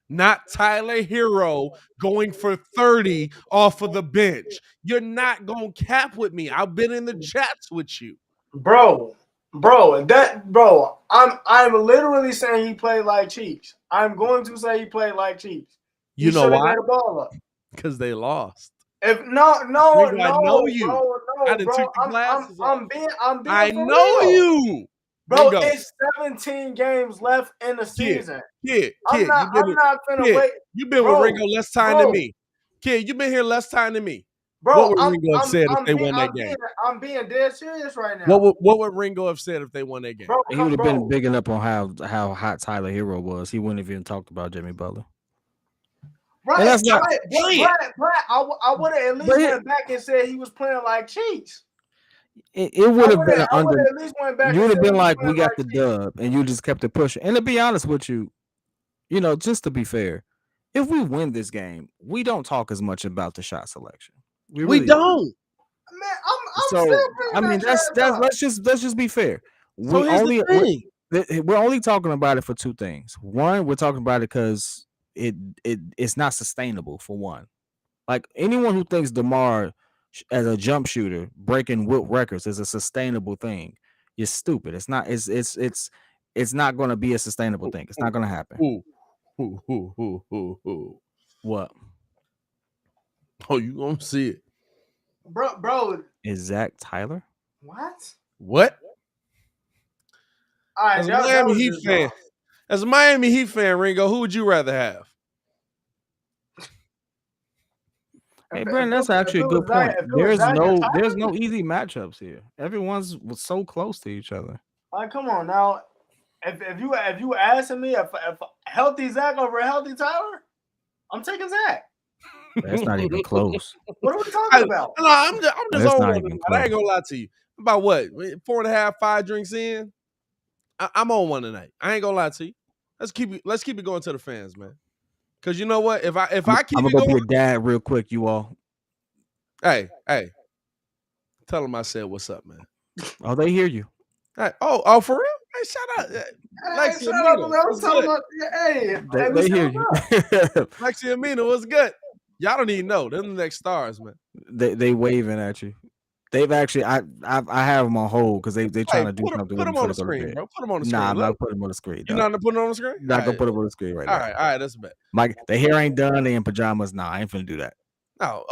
not Tyler Hero going for 30 off of the bench. You're not going to cap with me. I've been in the chats with you. Bro, I'm literally saying he played like Chiefs. I'm going to say he played like Chiefs. You know why? The ball up. Because they lost. If no, I know you. bro, I done took the glasses off. I'm being I for know real. you. Bro, Ringo. it's 17 games left in the season. Kid, I'm not finna wait. You've been with Ringo less time than me. Kid, you've been here less time than me. Bro, what would Ringo have said if they won that game? I'm being dead serious right now. What would Ringo have said if they won that game? Bro, He would have been bigging up on how hot Tyler Hero was. He wouldn't have even talked about Jimmy Butler. Right, and that's not, but I would have at least went back and said he was playing like Chiefs. It would have been under. You would have been like, we got the dub, and you just kept it pushing. And to be honest with you, just to be fair, if we win this game, we don't talk as much about the shot selection. We really don't. Man, I'm still I mean, that's let's just be fair. So We're only talking about it for two things. One, we're talking about it because it's not sustainable, for one. Like, anyone who thinks DeMar as a jump shooter breaking Wilt records is a sustainable thing, you're stupid. It's not. It's not going to be a sustainable thing. It's not going to happen. What? Oh, you gonna see it, bro? Is Zach Tyler? What? All right, as a Miami Heat fan, Ringo, who would you rather have? Hey, Brandon, that's actually a good point. There's no easy matchups here. Everyone's so close to each other. Like, come on now. If you asking me if healthy Zach over healthy Tyler, I'm taking Zach. That's not even close. What are we talking about? No, I'm just on one tonight. I ain't gonna lie to you. About what? 4.5, 5 drinks in. I'm on one tonight. I ain't gonna lie to you. Let's keep it going to the fans, man. Because you know what? If I keep I'm it gonna go going, be a dad real quick, you all. Hey, tell them I said what's up, man. Oh, they hear you. Hey, oh, for real? Hey, shout out. Lexi Amina. They hear you. Lexi Amina, what's good? Y'all don't even know. They're the next stars, man. They waving at you. They've actually, I have them on hold because they trying to do something. Put them on the screen, bro. Put them on the screen. Nah, I'm not putting them on the screen. You're not gonna put them on the screen? Not gonna put them on the screen right now. All right, that's a bet. Mike, the hair ain't done. They in pajamas. Nah, I ain't finna do that. No,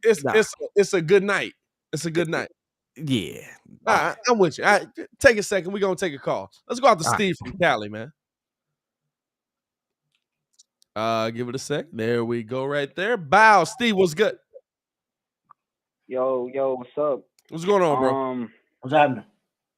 it's a good night. It's a good night. Yeah. All right, I'm with you. All right, take a second. We're gonna take a call. Let's go out to Steve from Cali, man. Give it a sec. There we go, right there. Bow, Steve, what's good? Yo, what's up? What's going on, bro? What's happening?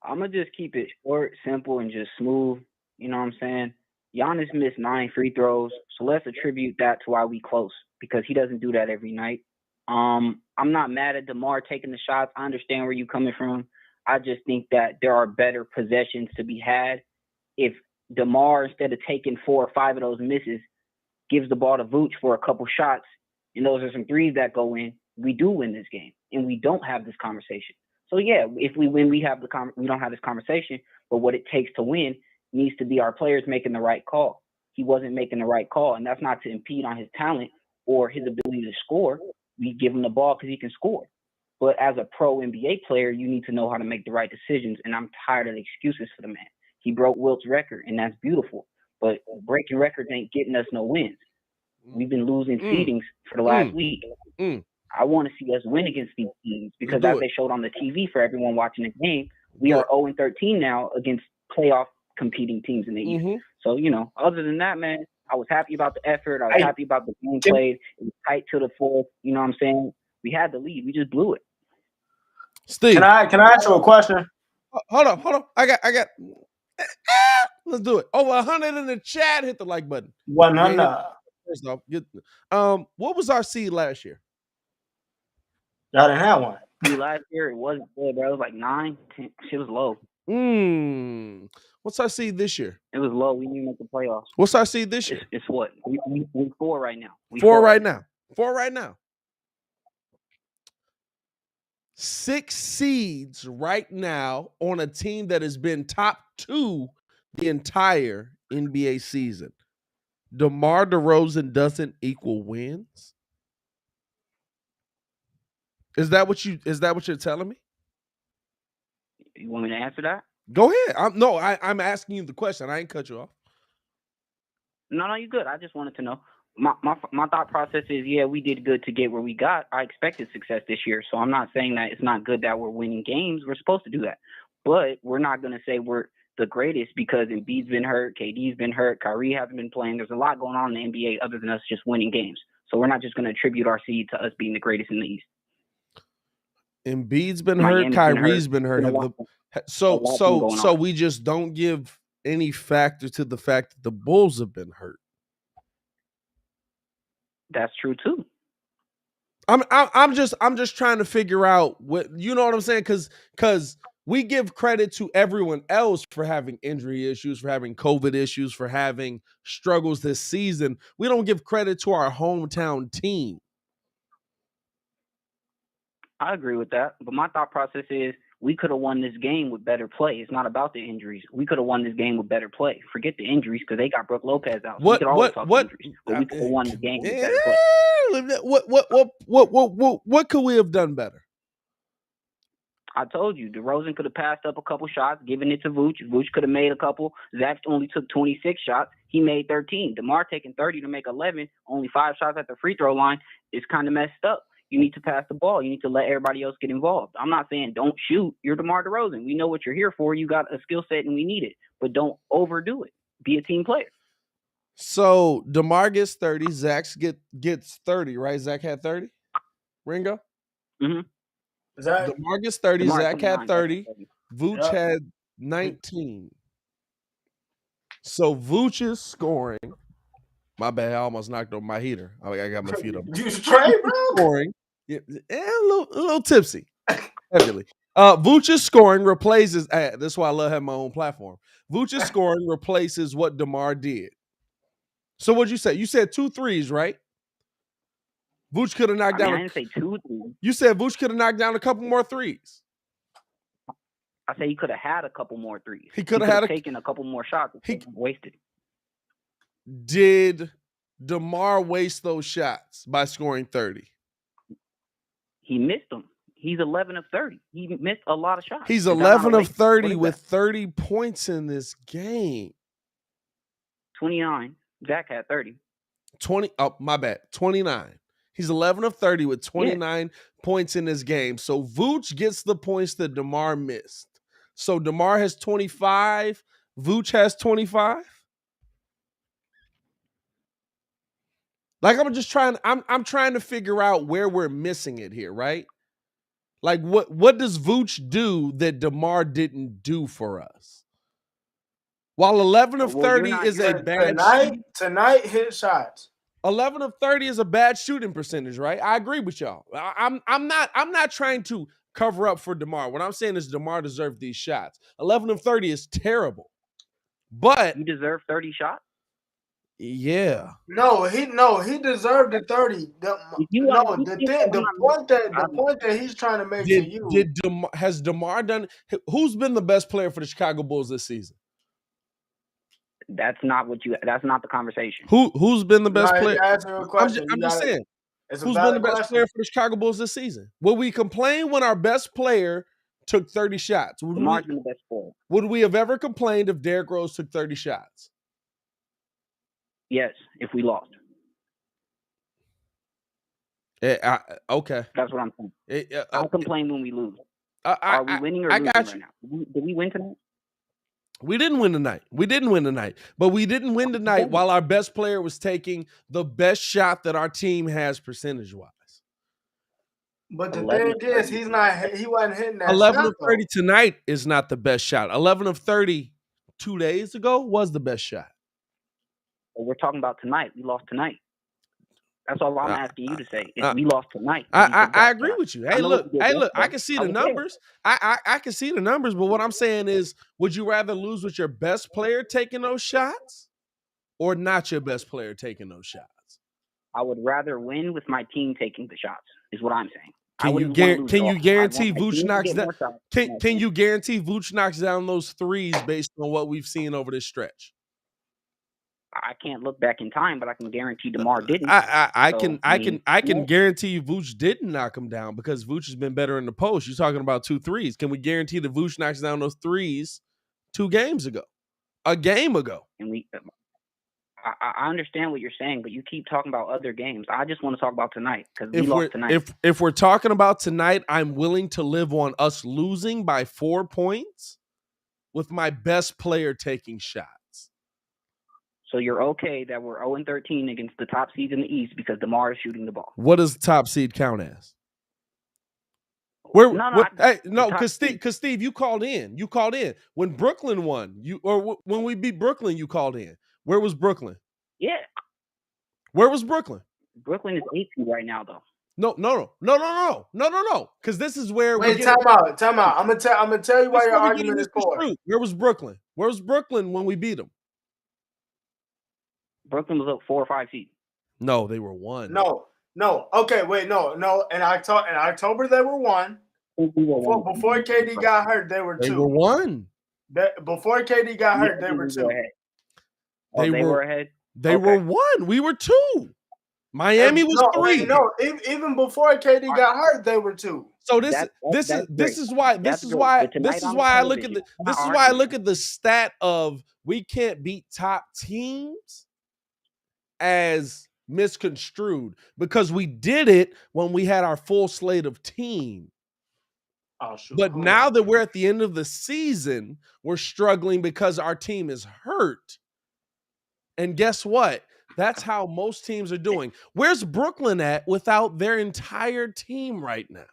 I'm gonna just keep it short, simple, and just smooth. You know what I'm saying? Giannis missed 9 free throws, so let's attribute that to why we close, because he doesn't do that every night. I'm not mad at DeMar taking the shots. I understand where you're coming from. I just think that there are better possessions to be had. If DeMar, instead of taking 4 or 5 of those misses, gives the ball to Vooch for a couple shots, and those are some threes that go in, we do win this game, and we don't have this conversation. So yeah, if we win, we don't have this conversation. But what it takes to win needs to be our players making the right call. He wasn't making the right call, and that's not to impede on his talent or his ability to score. We give him the ball because he can score. But as a pro NBA player, you need to know how to make the right decisions, and I'm tired of the excuses for the man. He broke Wilt's record, and that's beautiful. But breaking records ain't getting us no wins. We've been losing seedings for the last week. I want to see us win against these teams because as they showed on the TV for everyone watching the game, we are 0-13 now against playoff competing teams in the East. So, other than that, man, I was happy about the effort. I was happy about the game played. It was tight to the fourth. You know what I'm saying? We had the lead. We just blew it. Steve, can I ask you a question? Hold on. I got. Let's do it. Over 100 in the chat. Hit the like button. 100. First off, what was our seed last year? Y'all didn't have one. Last year it wasn't good, bro. It was like 9, 10. Shit was low. What's our seed this year? It was low. We didn't make the playoffs. What's our seed this year? It's what? We 4 right now. 4 right now. 4 right now. 6 seeds right now on a team that has been top 2 the entire NBA season. DeMar DeRozan doesn't equal wins? Is that what you're telling me? You want me to answer that? Go ahead. I'm asking you the question. I ain't cut you off. No, you're good. I just wanted to know. My thought process is, yeah, we did good to get where we got. I expected success this year, so I'm not saying that it's not good that we're winning games. We're supposed to do that. But we're not going to say we're the greatest because Embiid's been hurt, KD's been hurt, Kyrie hasn't been playing. There's a lot going on in the NBA other than us just winning games. So we're not just going to attribute our seed to us being the greatest in the East. Embiid's been hurt, Kyrie's been hurt. So we just don't give any factor to the fact that the Bulls have been hurt. That's true too. I'm just trying to figure out what, you know what I'm saying? Because we give credit to everyone else for having injury issues, for having COVID issues, for having struggles this season. We don't give credit to our hometown team. I agree with that, but my thought process is we could have won this game with better play. It's not about the injuries. We could have won this game with better play. Forget the injuries because they got Brook Lopez out. So we could always talk injuries, but we could have won the game with better play. What could we have done better? I told you, DeRozan could have passed up a couple shots, given it to Vooch. Vooch could have made a couple. Zach only took 26 shots. He made 13. DeMar taking 30 to make 11, only 5 shots at the free throw line is kind of messed up. You need to pass the ball. You need to let everybody else get involved. I'm not saying don't shoot. You're DeMar DeRozan. We know what you're here for. You got a skill set and we need it. But don't overdo it. Be a team player. So DeMar gets 30. Zach gets 30, right? Zach had 30? Ringo? Mm-hmm. DeMar gets 30. Zach had 30. Vooch had 19. So Vooch is scoring. My bad. I almost knocked over my heater. I got my feet up. You straight, bro? Scoring. Yeah, a little tipsy. Heavily. Vooch is scoring, replaces. That's why I love having my own platform. Vooch is scoring, replaces what DeMar did. So what'd you say? You said 2 threes, right? Vooch could have knocked down. I didn't say 2 threes. You said Vooch could have knocked down a couple more threes. I say he could have had a couple more threes. He could have taken a couple more shots. He wasted. Did DeMar waste those shots by scoring 30? He missed them. He's 11 of 30. He missed a lot of shots. He's 11 of 30 with 30 points in this game. 29. Zach had 30. 20. Oh, my bad. 29. He's 11 of 30 with 29 points in this game. So Vooch gets the points that DeMar missed. So DeMar has 25. Vooch has 25. Like I'm trying to figure out where we're missing it here, right? Like what does Vooch do that DeMar didn't do for us? While 11 of 30 is a bad tonight hit shots. 11 of 30 is a bad shooting percentage, right? I agree with y'all. I'm not trying to cover up for DeMar. What I'm saying is DeMar deserved these shots. 11 of 30 is terrible. But you deserve 30 shots? Yeah. No, he deserved the 30. The point that he's trying to make to you. Has DeMar done? Who's been the best player for the Chicago Bulls this season? That's not the conversation. Who's been the best player? I'm just saying. Who's been the best player for the Chicago Bulls this season? Will we complain when our best player took 30 shots? DeMar's been the best player. Would we have ever complained if Derrick Rose took 30 shots? Yes, if we lost. Okay. That's what I'm saying. I'll complain when we lose. Are we winning or losing right now? Did we win tonight? We didn't win tonight. But we didn't win tonight while our best player was taking the best shot that our team has percentage-wise. But the thing is, he wasn't hitting that 11 shot, of 30 tonight is not the best shot. 11 of 30 2 days ago was the best shot. Well, we're talking about tonight. We lost tonight. That's all I'm asking you to say. We lost tonight. I agree with you. Hey, look, I can see the numbers. I can see the numbers, but what I'm saying is, would you rather lose with your best player taking those shots or not your best player taking those shots? I would rather win with my team taking the shots, is what I'm saying. Can you guarantee Vooch knocks down? Can you guarantee Vooch knocks down those threes based on what we've seen over this stretch? I can't look back in time, but I can guarantee DeMar didn't. I can guarantee you Vooch didn't knock him down because Vooch has been better in the post. You're talking about 2 threes. Can we guarantee that Vooch knocks down those threes 2 games ago? A game ago. And I understand what you're saying, but you keep talking about other games. I just want to talk about tonight because we lost tonight. If we're talking about tonight, I'm willing to live on us losing by 4 points with my best player taking shots. So you're okay that we're 0-13 against the top seeds in the East because DeMar is shooting the ball. What does the top seed count as? Because Steve, you called in. You called in when Brooklyn won. When we beat Brooklyn, you called in. Where was Brooklyn? Yeah. Where was Brooklyn? Brooklyn is 8 right now, though. No. Because this is where. Wait, time out. I'm gonna tell you why your argument is poor. Where was Brooklyn? Where was Brooklyn when we beat them? Brooklyn was up 4 or 5 seed. No, they were 1. No. Okay, wait, no. In October they were 1. Before KD got hurt, they were 2. They were 1. Before KD got hurt, they were 2. They were ahead. They were 1. We were 2. Miami was 3. No, even before KD got hurt, they were 2. So this is why I look at the stat of we can't beat top teams as misconstrued because we did it when we had our full slate of team. But now that we're at the end of the season, we're struggling because our team is hurt. And guess what? That's how most teams are doing. Where's Brooklyn at without their entire team right now?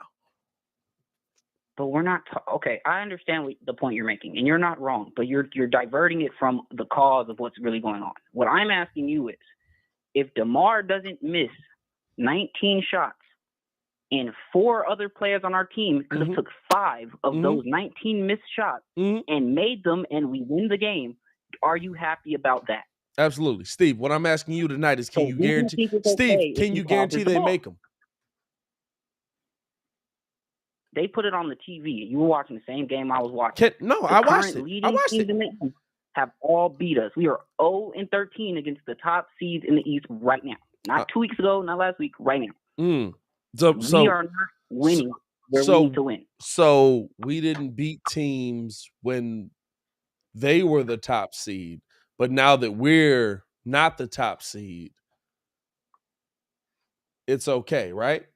But we're not okay. I understand the point you're making, and you're not wrong. But you're diverting it from the cause of what's really going on. What I'm asking you is, if DeMar doesn't miss 19 shots, and 4 other players on our team could have took 5 of those 19 missed shots and made them, and we win the game, are you happy about that? Absolutely, Steve. What I'm asking you tonight is, can you guarantee? Steve, can you guarantee they make them? They put it on the TV. You were watching the same game I was watching. I watched it. In the East have all beat us. We are 0-13 against the top seeds in the East right now. Not 2 weeks ago, not last week, right now. We are not winning where we need to win. So we didn't beat teams when they were the top seed, but now that we're not the top seed, it's okay, right?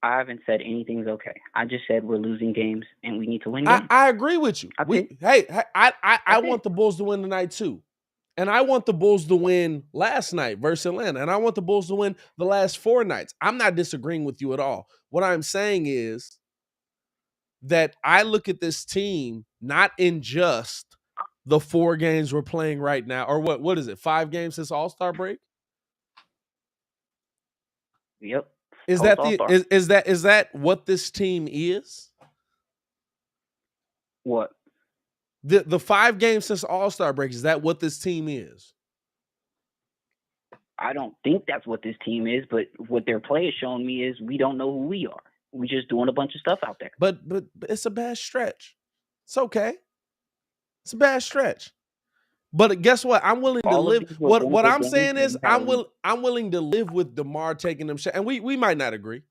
I haven't said anything's okay. I just said we're losing games and we need to win games. I agree with you. I want the Bulls to win tonight too. And I want the Bulls to win last night versus Atlanta. And I want the Bulls to win the last 4 nights. I'm not disagreeing with you at all. What I'm saying is that I look at this team not in just the 4 games we're playing right now. Or what is it, 5 games since All-Star break? Yep. Is that what this team is? What? The 5 games since All-Star break, is that what this team is? I don't think that's what this team is, but what their play is showing me is we don't know who we are. We're just doing a bunch of stuff out there. But it's a bad stretch. It's okay. It's a bad stretch. But guess what? I'm willing to live. What I'm saying is I'm willing to live with DeMar taking them shots. And we might not agree.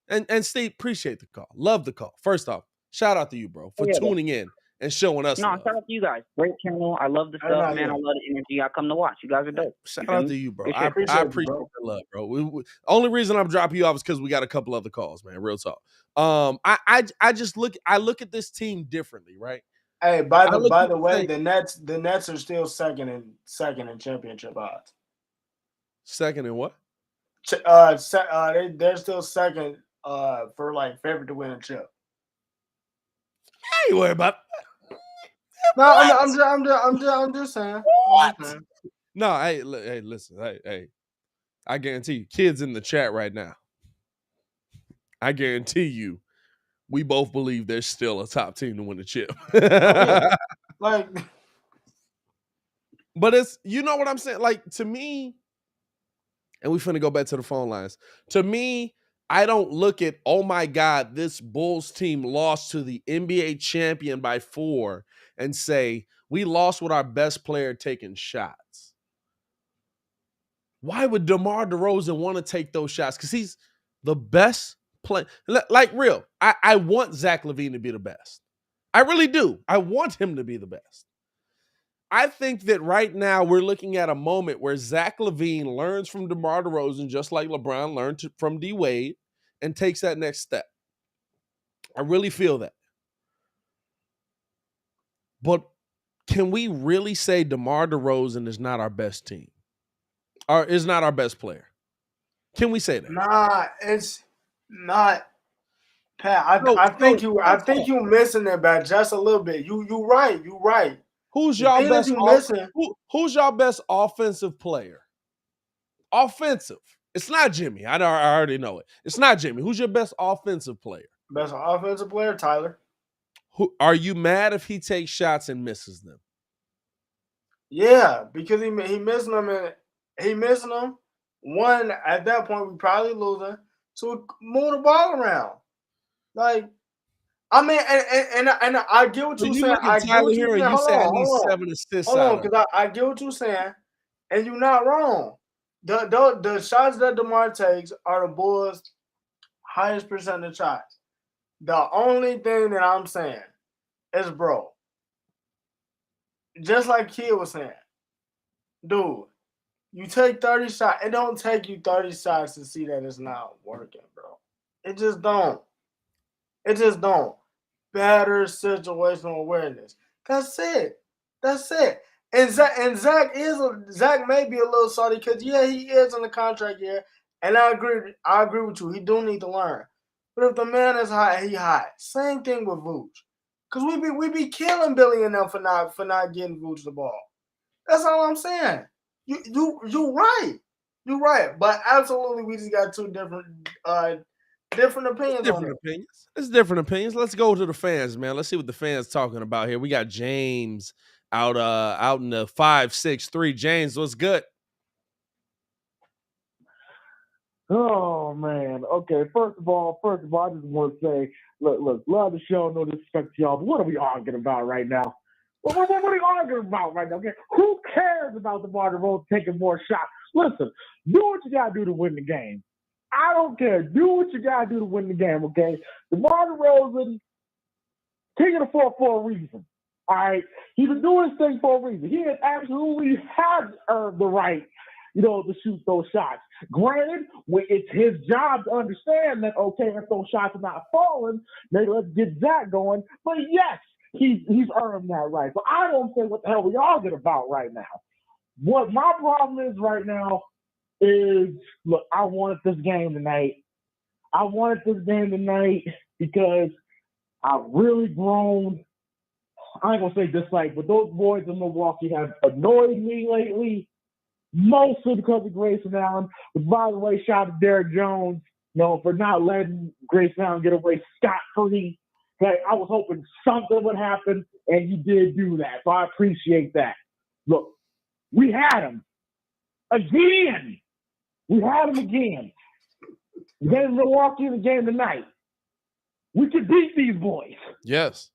And Steve, appreciate the call. Love the call. First off, shout out to you, bro, for tuning in. and showing us No, love. shout out to you guys. Great channel. I love the stuff, man. I love the energy. I come to watch. You guys are dope. Shout out to you, bro. I Appreciate appreciate the love, bro. Only reason I'm dropping you off is because we got a couple other calls, man. Real talk. I just look at this team differently, right? Hey, by the way, the Nets are still second in championship odds. Second in what? They're still second for like favorite to win a chip. I ain't worried about. No, I'm just saying. What? No, hey, listen, hey, I guarantee you, kids in the chat right now, I guarantee you, we both believe there's still a top team to win the chip. Like, but it's, you know what I'm saying? Like, to me, and we finna go back to the phone lines. To me, I don't look at, oh my God, this Bulls team lost to the NBA champion by 4 and say, we lost with our best player taking shots. Why would DeMar DeRozan want to take those shots? Because he's the best player. Like, real, I want Zach LaVine to be the best. I really do. I want him to be the best. I think that right now we're looking at a moment where Zach LaVine learns from DeMar DeRozan just like LeBron learned from D Wade and takes that next step. I really feel that. But can we really say DeMar DeRozan is not our best team? Or is not our best player? Can we say that? Nah, it's not. Pat, I think you missing it by just a little bit. You right. Who's y'all best? Who's y'all best offensive player? Offensive. It's not Jimmy. I already know it. It's not Jimmy. Who's your best offensive player? Best offensive player, Tyler. Who are you mad if he takes shots and misses them? Yeah, because he missing them and he missing them. One, at that point we probably losing. So move the ball around. Like, I mean, and I get what you're saying. I get what you're saying. Hold on. 7 assists. Hold on, because I get what you're saying, and you're not wrong. The shots that DeMar takes are the Bulls' highest percentage shots. The only thing that I'm saying is, bro, just like Kid was saying, dude, you take 30 shots. It don't take you 30 shots to see that it's not working, bro. It just don't. Better situational awareness. That's it. And Zach may be a little salty because he is in the contract year, and I agree with you. He do need to learn. But if the man is hot, he hot. Same thing with Vooch. Cause we be killing Billy and them for not getting Vooch the ball. That's all I'm saying. You right. You're right. But absolutely we just got two different opinions on it. It's different opinions. Let's go to the fans, man. Let's see what the fans talking about here. We got James out in the 563. James, what's good? Oh man. Okay. First of all, I just want to say, look, love the show, no disrespect to y'all, but what are we arguing about right now? What are we arguing about right now? Okay? Who cares about DeMar DeRozan taking more shots? Listen, do what you gotta do to win the game. I don't care. Do what you gotta do to win the game, okay? DeMar DeRozan, king of the floor for a reason. All right, he's been doing his thing for a reason. He absolutely has earned the right, to shoot those shots. Granted, it's his job to understand that, okay, if those shots are not falling, maybe let's get Zach going. But yes, he's earned that right. So I don't think what the hell we arguing about right now. What my problem is right now is, look, I wanted this game tonight. Because I've really grown. I ain't gonna say dislike, but those boys in Milwaukee have annoyed me lately, mostly because of Grayson Allen. But by the way, shout out to Derek Jones, for not letting Grayson Allen get away scot-free. Okay, I was hoping something would happen, and you did do that, so I appreciate that. Look, we had him again. The game in Milwaukee, the game tonight. We could beat these boys. Yes.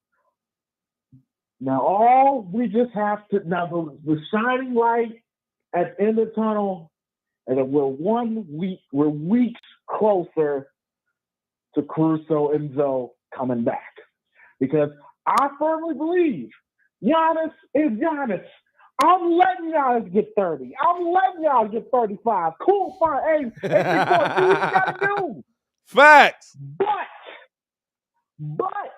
Now, all we just have to, the shining light at the end of the tunnel, and that we're weeks closer to Caruso and Zoe coming back. Because I firmly believe Giannis is Giannis. I'm letting Giannis get 30. I'm letting y'all get 35. Cool, fine. Hey, big boy, do what you gotta do. Facts. But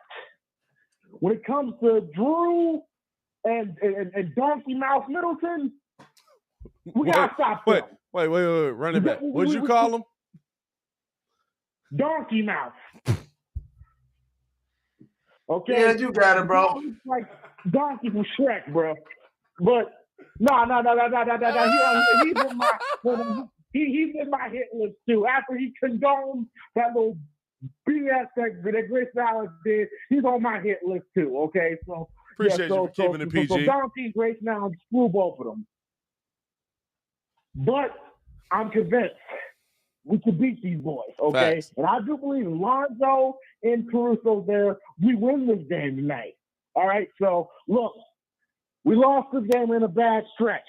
when it comes to Drew and Donkey Mouth Middleton, we gotta stop them. Wait. Run it back. What'd you call him? Donkey Mouth. Okay. Yeah, you got it, bro. Like Donkey from Shrek, bro. But no. He's in my hit list too. After he condoned that little BS that Grace Allen did, he's on my hit list too. Okay, so appreciate you for keeping it PG. So Donkey, Grace now, screw both of them. But I'm convinced we can beat these boys. Okay, Facts. and I do believe Lonzo and Caruso there. We win this game tonight. All right. So look, we lost this game in a bad stretch.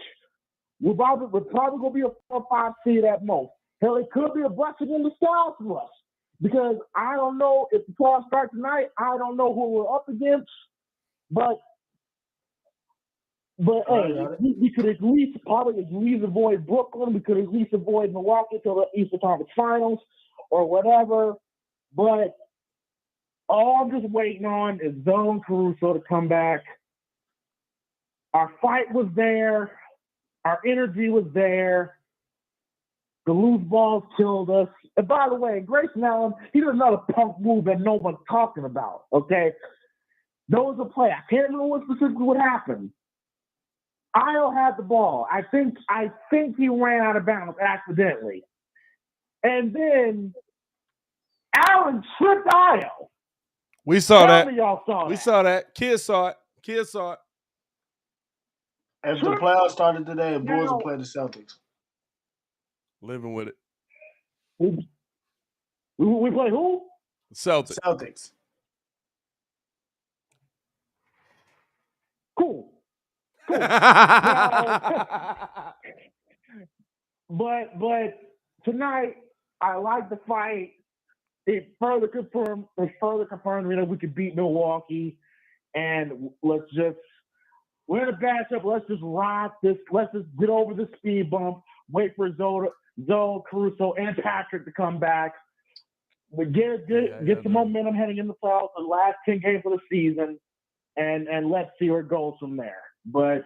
We're probably going to be a 4 or 5 seed at most. Hell, it could be a blessing in disguise for us because I don't know if the playoffs start tonight. I don't know who we're up against, but hey, we could at least avoid Brooklyn. We could at least avoid Milwaukee till the Eastern Conference Finals or whatever. But all I'm just waiting on is Zone Caruso to come back. Our fight was there. Our energy was there. The loose balls killed us. And by the way, Grayson Allen, he does another punk move that no one's talking about, okay? There was a play. I can't remember what specifically what happened. Io had the ball. I think he ran out of bounds accidentally. And then Allen tripped Io. We saw that. Y'all saw we that. saw that. Kids saw it. If the playoffs started today, the Bulls will play the Celtics. Living with it. We play who? Celtics. Cool. But tonight, I like the fight. It further confirmed we could beat Milwaukee, and we're in a bad step. Let's just ride this. Let's just get over the speed bump. Wait for Zoe, Caruso, and Patrick to come back. We get some momentum heading in the playoffs, the last 10 games of the season, and let's see where it goes from there. But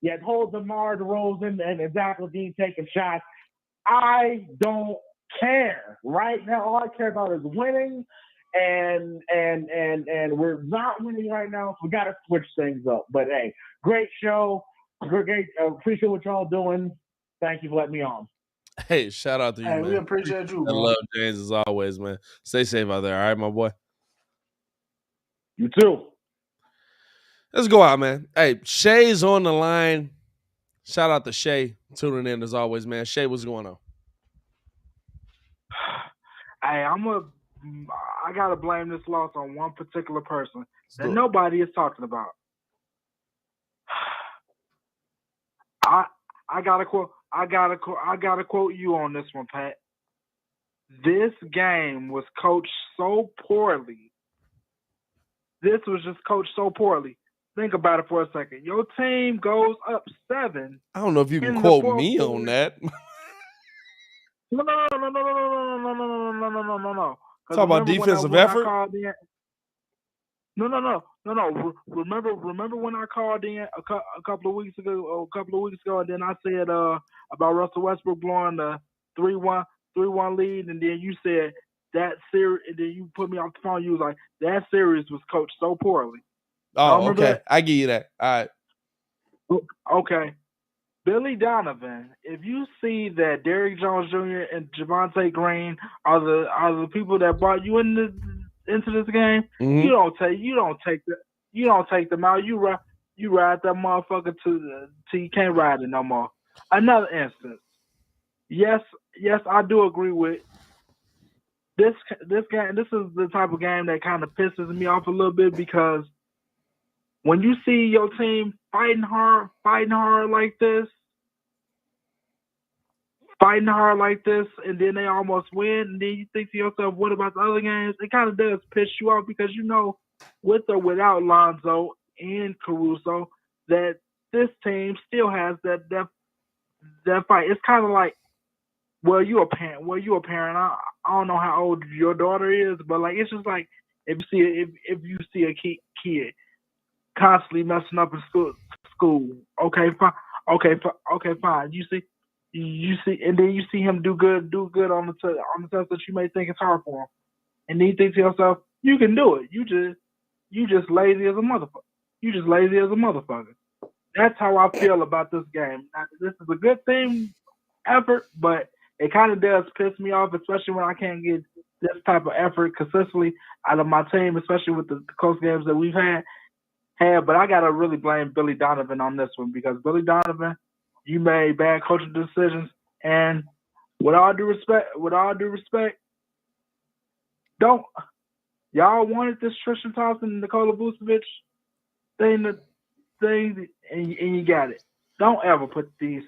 yeah, it holds DeMar DeRozan and Zach LaVine taking shots. I don't care. Right now, all I care about is winning, and we're not winning right now, so we got to switch things up. But hey, great show. Great. Appreciate what y'all doing. Thank you for letting me on. Hey, shout out to you, man. We appreciate you, bro. I love James as always, man. Stay safe out there, all right, my boy? You too. Let's go out, man. Hey, Shay's on the line. Shout out to Shay tuning in as always, man. Shay, what's going on? Hey, I gotta blame this loss on one particular person that nobody is talking about. I gotta quote you on this one, Pat. This game was coached so poorly. This was just coached so poorly. Think about it for a second. Your team goes up 7. I don't know if you can quote me on that. No. Talk about defensive effort? No. Remember when I called in a couple of weeks ago, and then I said about Russell Westbrook blowing the 3-1 lead, and then you said that series, and then you put me off the phone. You was like, that series was coached so poorly. Oh, okay. That? I give you that. All right. Okay. Billy Donovan, if you see that Derrick Jones Jr. and Javonte Green are the people that brought you into this game, you don't take them out. You ride that motherfucker till you can't ride it no more. Another instance. Yes, I do agree with this game. This is the type of game that kind of pisses me off a little bit because when you see your team fighting hard like this, and then they almost win, and then you think to yourself, what about the other games? It kind of does piss you off because you know with or without Lonzo and Caruso, that this team still has that fight. It's kind of like, well, you a parent. I don't know how old your daughter is, but like it's just like if you see a kid constantly messing up in school, okay, fine. You see, and then you see him do good on the test that you may think is hard for him, and then you think to yourself, you can do it. You just lazy as a motherfucker. That's how I feel about this game. Now, this is a good team effort, but it kind of does piss me off, especially when I can't get this type of effort consistently out of my team, especially with the close games that we've had. But I gotta really blame Billy Donovan on this one, because Billy Donovan, you made bad coaching decisions, and with all due respect, y'all wanted this Tristan Thompson and Nikola Vucevic thing, and you got it. Don't ever put these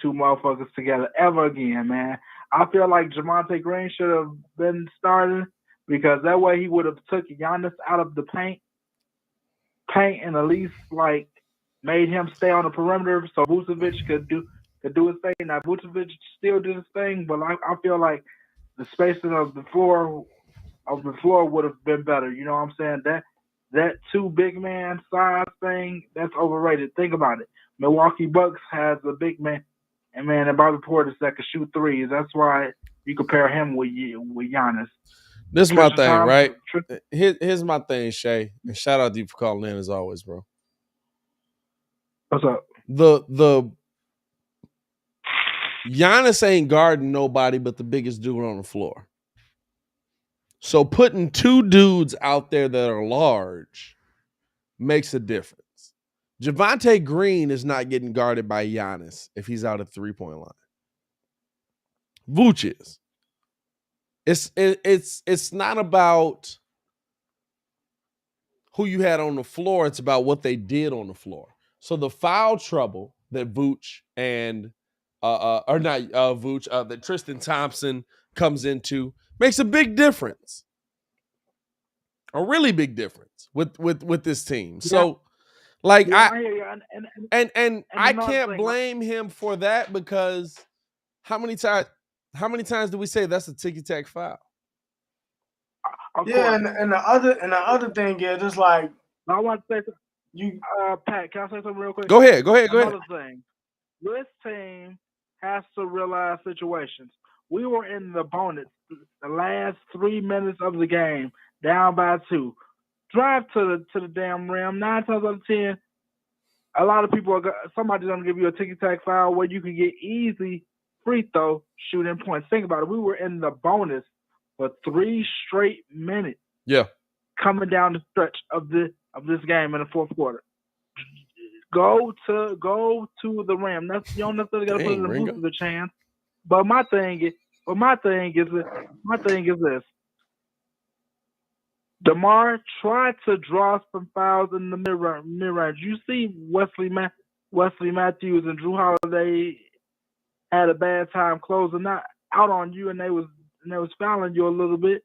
two motherfuckers together ever again, man. I feel like Javonte Green should have been starting, because that way he would have took Giannis out of the paint and at least like made him stay on the perimeter so Vucevic could do his thing. Now Vucevic still did his thing, but I feel like the spacing of the floor would have been better. You know what I'm saying? That two big man size thing, that's overrated. Think about it. Milwaukee Bucks has a big man, and Bobby Portis that can shoot threes. That's why you compare him with Giannis. This is my thing, right? Here's my thing, Shay. And shout out to you for calling in as always, bro. What's up? The Giannis ain't guarding nobody but the biggest dude on the floor. So putting two dudes out there that are large makes a difference. Javonte Green is not getting guarded by Giannis if he's out at 3-point line. Vooch is. It's not about who you had on the floor. It's about what they did on the floor. So the foul trouble that Vooch and that Tristan Thompson comes into makes a big difference, a really big difference with this team. Yeah. So, like, yeah, I can't blame him for that, because how many times do we say that's a ticky-tack foul? Yeah, and the other thing is, it's like, I want to say you, Pat. Can I say something real quick? Go ahead. Another thing, this team has to realize situations. We were in the bonus the last 3 minutes of the game, down by 2. Drive to the damn rim. 9 times out of 10, a lot of people somebody's gonna give you a ticky-tack foul where you can get easy free throw shooting points. Think about it. We were in the bonus for 3 straight minutes. Yeah. Coming down the stretch of this game in the fourth quarter. Go to the rim. You don't necessarily got to put it in the boost of the chance. But my thing is this. DeMar tried to draw some fouls in the mid-range. You see Wesley Matthews and Drew Holiday had a bad time closing out on you, and they was fouling you a little bit.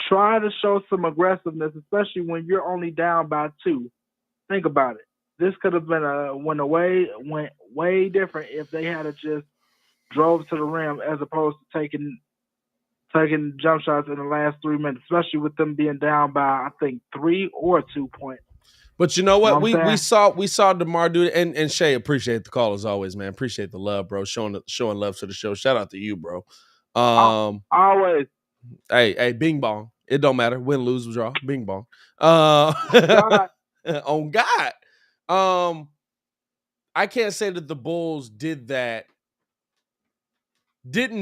Try to show some aggressiveness, especially when you're only down by 2. Think about it. This could have been went way different if they had just drove to the rim as opposed to taking jump shots in the last 3 minutes, especially with them being down by, I think, 3 or 2 points. But you know what? We saw DeMar do it, and Shay, appreciate the call as always, man. Appreciate the love, bro. Showing love to the show. Shout out to you, bro. Always. Hey, bing bong. It don't matter. Win, lose, draw. Bing bong. On God. I can't say that the Bulls didn't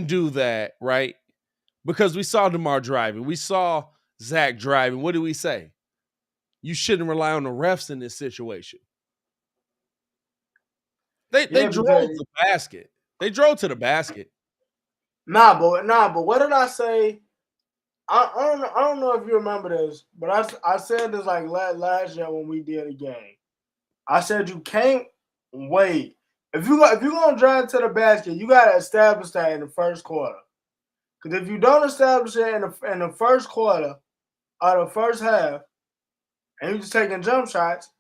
do that, right? Because we saw DeMar driving. We saw Zach driving. What do we say? You shouldn't rely on the refs in this situation. They drove to the basket. They drove to the basket. Nah, but what did I say? I don't know if you remember this, but I said this like last year when we did a game. I said you can't wait. If you're gonna drive to the basket, you gotta establish that in the first quarter. Because if you don't establish it in the first quarter or the first half, and you just taking jump shots,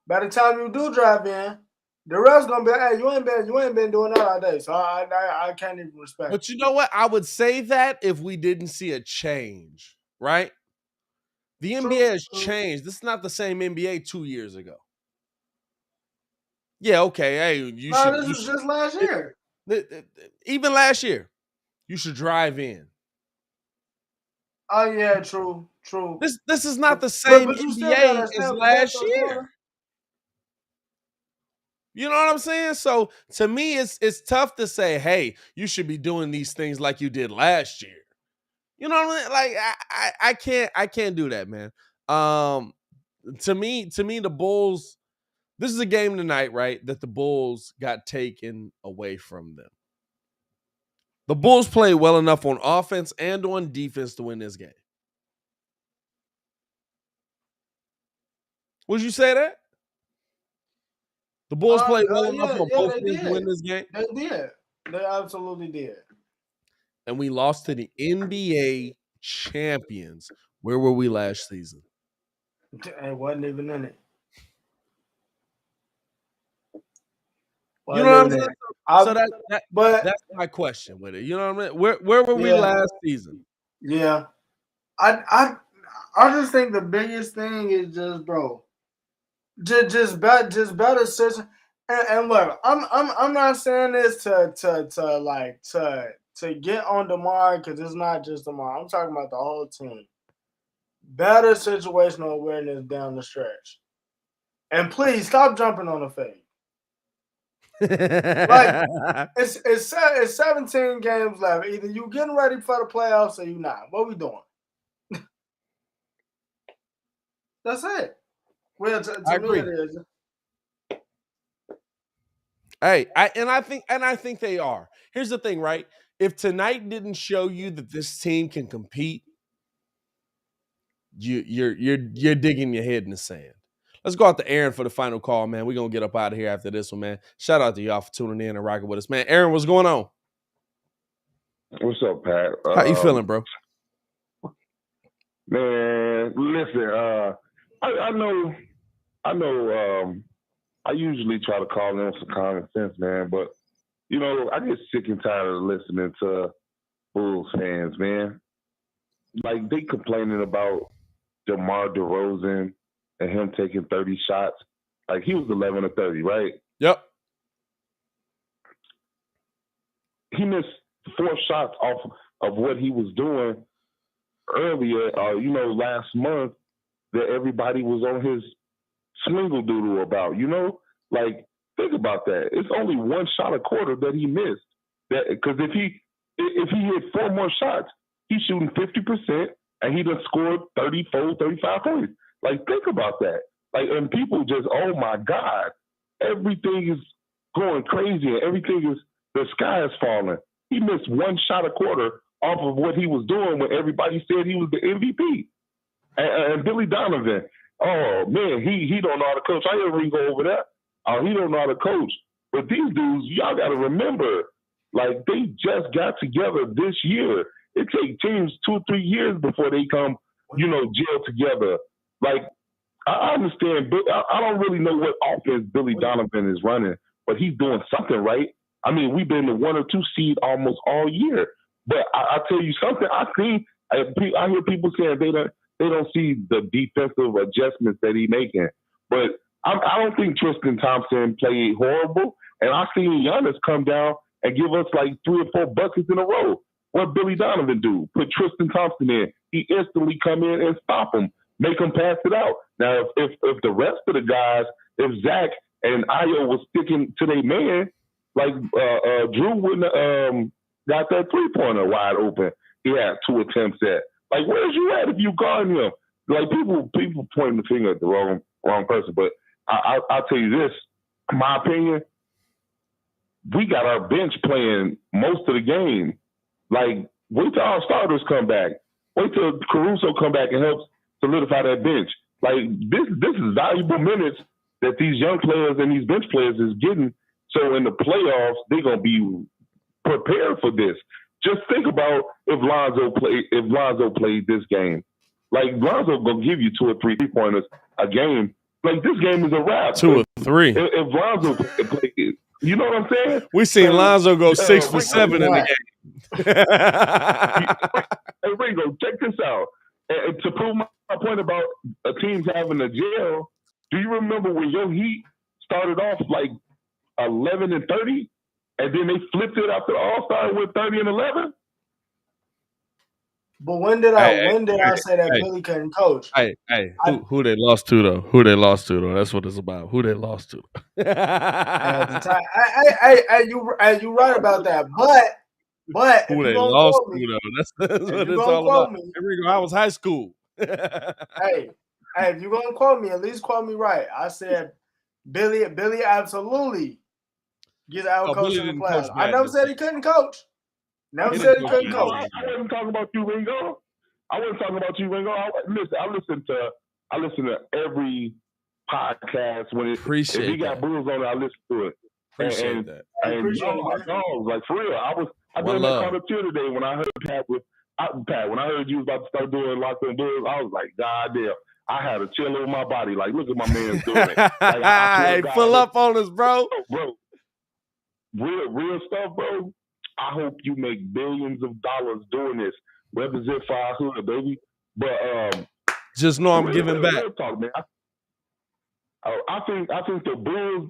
by the time you do drive in, the ref's gonna be, hey, you ain't been doing that all day. So I can't even respect. But you know what? I would say that if we didn't see a change, right? The NBA has changed. This is not the same NBA 2 years ago. Yeah, okay. Hey, this was just last year. Even last year, you should drive in. Oh yeah, true. This is not the same but you NBA as last year. Corner. You know what I'm saying? So to me, it's tough to say, hey, you should be doing these things like you did last year. You know what I mean? Like I can't do that, man. To me, the Bulls. This is a game tonight, right? That the Bulls got taken away from them. The Bulls played well enough on offense and on defense to win this game. Would you say that? The Bulls played well enough on both teams to win this game? They did. They absolutely did. And we lost to the NBA champions. Where were we last season? It wasn't even in it. You know what I'm saying? So that's my question with it. You know what I mean? Where were we last season? Yeah. I just think the biggest thing is just, bro, just better system. And look, I'm not saying this to get on DeMar, because it's not just DeMar. I'm talking about the whole team. Better situational awareness down the stretch. And please stop jumping on the fade. Like it's 17 games left. Either you getting ready for the playoffs or you not. What we doing? That's it. Well, to me it is. Hey, I think they are. Here's the thing, right? If tonight didn't show you that this team can compete, you're digging your head in the sand. Let's go out to Aaron for the final call, man. We're going to get up out of here after this one, man. Shout out to y'all for tuning in and rocking with us, man. Aaron, what's going on? What's up, Pat? How you feeling, bro? Man, listen, I know I usually try to call in some common sense, man, but, you know, I get sick and tired of listening to Bulls fans, man. Like, they complaining about DeMar DeRozan and him taking 30 shots. Like, he was 11 of 30, right? Yep. He missed 4 shots off of what he was doing earlier, last month, that everybody was on his swingle doodle about, you know? Like, think about that. It's only 1 shot a quarter that he missed. Because if he hit 4 more shots, he's shooting 50%, and he done scored 34, 35 points. Like, think about that. Like, and people just, oh my God, everything is going crazy, and the sky is falling. He missed 1 shot a quarter off of what he was doing when everybody said he was the MVP. And Billy Donovan, oh man, he don't know how to coach. I didn't even go over that. He don't know how to coach. But these dudes, y'all got to remember, like, they just got together this year. It takes teams 2 or 3 years before they come, gel together. Like, I understand, but I don't really know what offense Billy Donovan is running, but he's doing something right. I mean, we've been the 1 or 2 seed almost all year. But I tell you something, I hear people saying they don't see the defensive adjustments that he's making. But I don't think Tristan Thompson played horrible. And I've seen Giannis come down and give us like 3 or 4 buckets in a row. What Billy Donovan do? Put Tristan Thompson in. He instantly come in and stop him, make him pass it out. Now, if the rest of the guys, if Zach and Ayo was sticking to their man, like Drew wouldn't got that 3-pointer wide open. He had 2 attempts at. Like, where's you at if you guard him? Like, people pointing the finger at the wrong person. But I'll tell you this, in my opinion, we got our bench playing most of the game. Like, wait till our starters come back. Wait till Caruso come back and helps solidify that bench. Like, this is valuable minutes that these young players and these bench players is getting. So in the playoffs, they're gonna be prepared for this. Just think about if Lonzo played this game. Like Lonzo gonna give you 2 or 3 3-pointers a game. Like this game is a wrap. 2 or 3. If Lonzo play, you know what I'm saying? We seen Lonzo go 6 for 7 in the game. Hey Ringo, check this out. And to prove my point about teams having a gel, do you remember when your Heat started off like 11 and 30, and then they flipped it after the All-Star with 30 and 11? But when did I say that Billy couldn't coach? Who they lost to though? Who they lost to though? That's what it's about. Who they lost to? At the time, you right about that. But who they lost to though? That's what it's all about. Here we go. I was high school. hey, if you're gonna quote me, at least quote me right. I said Billy absolutely gets out coached in the playoffs. I never said he couldn't coach. Never said he couldn't coach. I wasn't talking about you, Ringo. I listen to every podcast when if he got Bulls on it, I listen to it. Appreciate that. Like for real, I did that commentator today when I heard Pat, when I heard you was about to start doing Locked On Bulls, I was like, God damn. I had a chill over my body. Like, look at my man doing it. Like, pull up on us, bro. Bro, real stuff, bro. I hope you make billions of dollars doing this. Represent 500, baby. But just know I'm giving back. Real talk, man. I think the Bulls.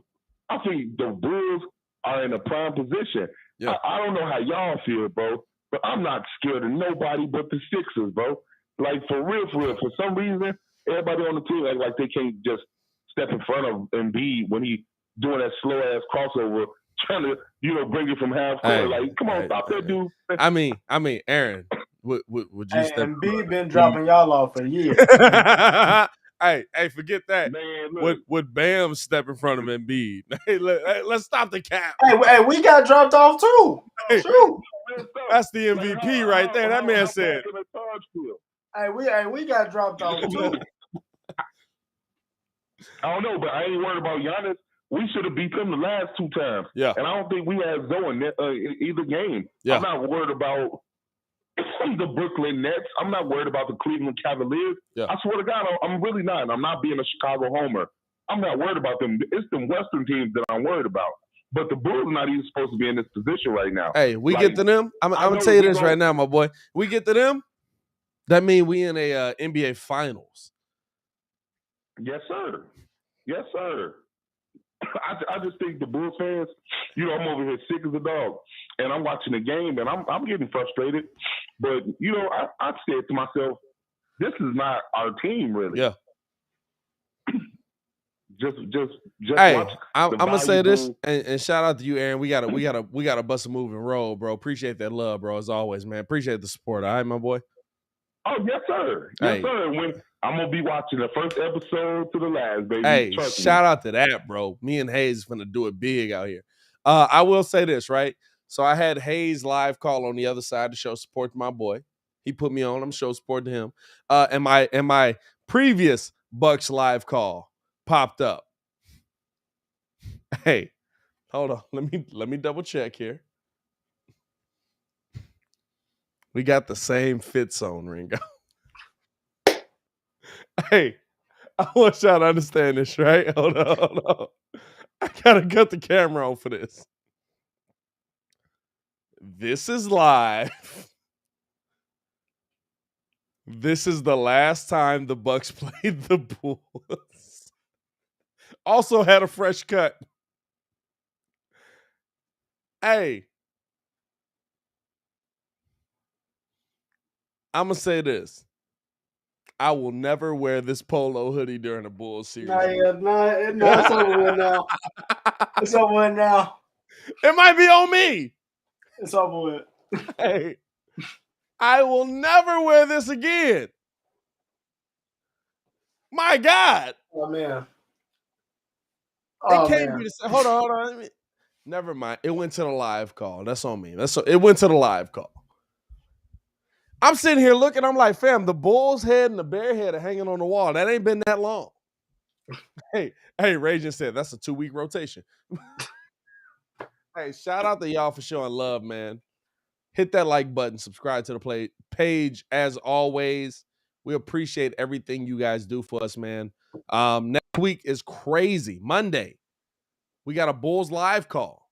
I think the Bulls are in a prime position. Yeah. I don't know how y'all feel, bro, but I'm not scared of nobody but the Sixers, bro. Like for real. For some reason, everybody on the team act like they can't just step in front of Embiid when he doing that slow ass crossover, trying to bring it from half court. Like, come on, stop that dude. I mean, Aaron, would you step? Embiid been dropping y'all off for years. Hey, forget that. Man, would Bam step in front of Embiid? Hey, let's stop the cap. Hey, we got dropped off too. True. That's the MVP right there. That man said. Hey, we got dropped off too. I don't know, but I ain't worried about Giannis. We should have beat them the last 2 times. Yeah. And I don't think we had Zoe in either game. Yeah. I'm not worried about the Brooklyn Nets. I'm not worried about the Cleveland Cavaliers. Yeah. I swear to God, I'm really not. I'm not being a Chicago homer. I'm not worried about them. It's the Western teams that I'm worried about. But the Bulls are not even supposed to be in this position right now. Hey, we get to them. I'm going to tell you this right now, my boy. We get to them. That means we in a NBA Finals. Yes, sir. Yes, sir. I just think the Bulls fans, I'm over here sick as a dog, and I'm watching the game, and I'm getting frustrated. But I said to myself, this is not our team, really. Yeah. Just. Hey, watch I'm gonna say this, and shout out to you, Aaron. We gotta bust a move and roll, bro. Appreciate that love, bro. As always, man. Appreciate the support. All right, my boy. Oh yes, sir. Yes, sir. When I'm gonna be watching the first episode to the last, baby. Hey, Trust shout me. out to that, bro. Me and Hayes is gonna do it big out here. I will say this, right? So I had Hayes live call on the other side to show support to my boy. He put me on. I'm show support to him. And my previous Bucks live call popped up. Hey, hold on. Let me double check here. We got the same fit zone, Ringo. Hey, I want y'all to understand this, right? Hold on. I gotta cut the camera on for this. This is live. This is the last time the Bucks played the Bulls. Also had a fresh cut. Hey, I'm gonna say this. I will never wear this polo hoodie during a Bulls series. No, it's over with now. It's over with now. It might be on me. It's over with. Hey, I will never wear this again. My God. Oh, man. It can't be the same. Hold on. Never mind. It went to the live call. That's on me. It went to the live call. I'm sitting here looking. I'm like, fam, the Bull's head and the bear head are hanging on the wall. That ain't been that long. Hey, Raging said that's a 2-week rotation. Hey, shout out to y'all for showing love, man. Hit that like button. Subscribe to the page as always. We appreciate everything you guys do for us, man. Next week is crazy. Monday, we got a Bulls live call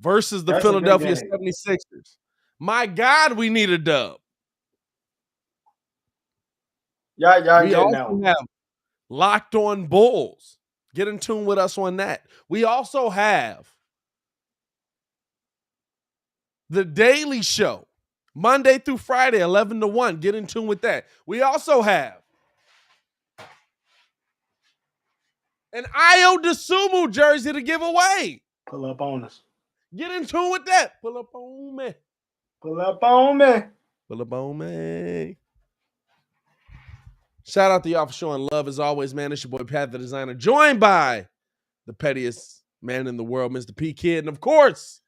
versus the Philadelphia 76ers. My God, we need a dub. Yeah, we also have Locked On Bulls. Get in tune with us on that. We also have The Daily Show, Monday through Friday, 11 to 1. Get in tune with that. We also have an Io DeSumo jersey to give away. Pull up on us. Get in tune with that. Pull up on me. Pull up on me. Pull up on me. Shout out to y'all for showing love as always, man. It's your boy Pat the Designer, joined by the pettiest man in the world, Mr. P Kid, and of course,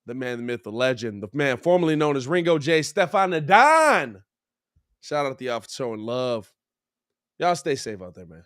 the man, the myth, the legend, the man formerly known as Ringo J. Stefan Nadon. Shout out to y'all for showing love. Y'all stay safe out there, man.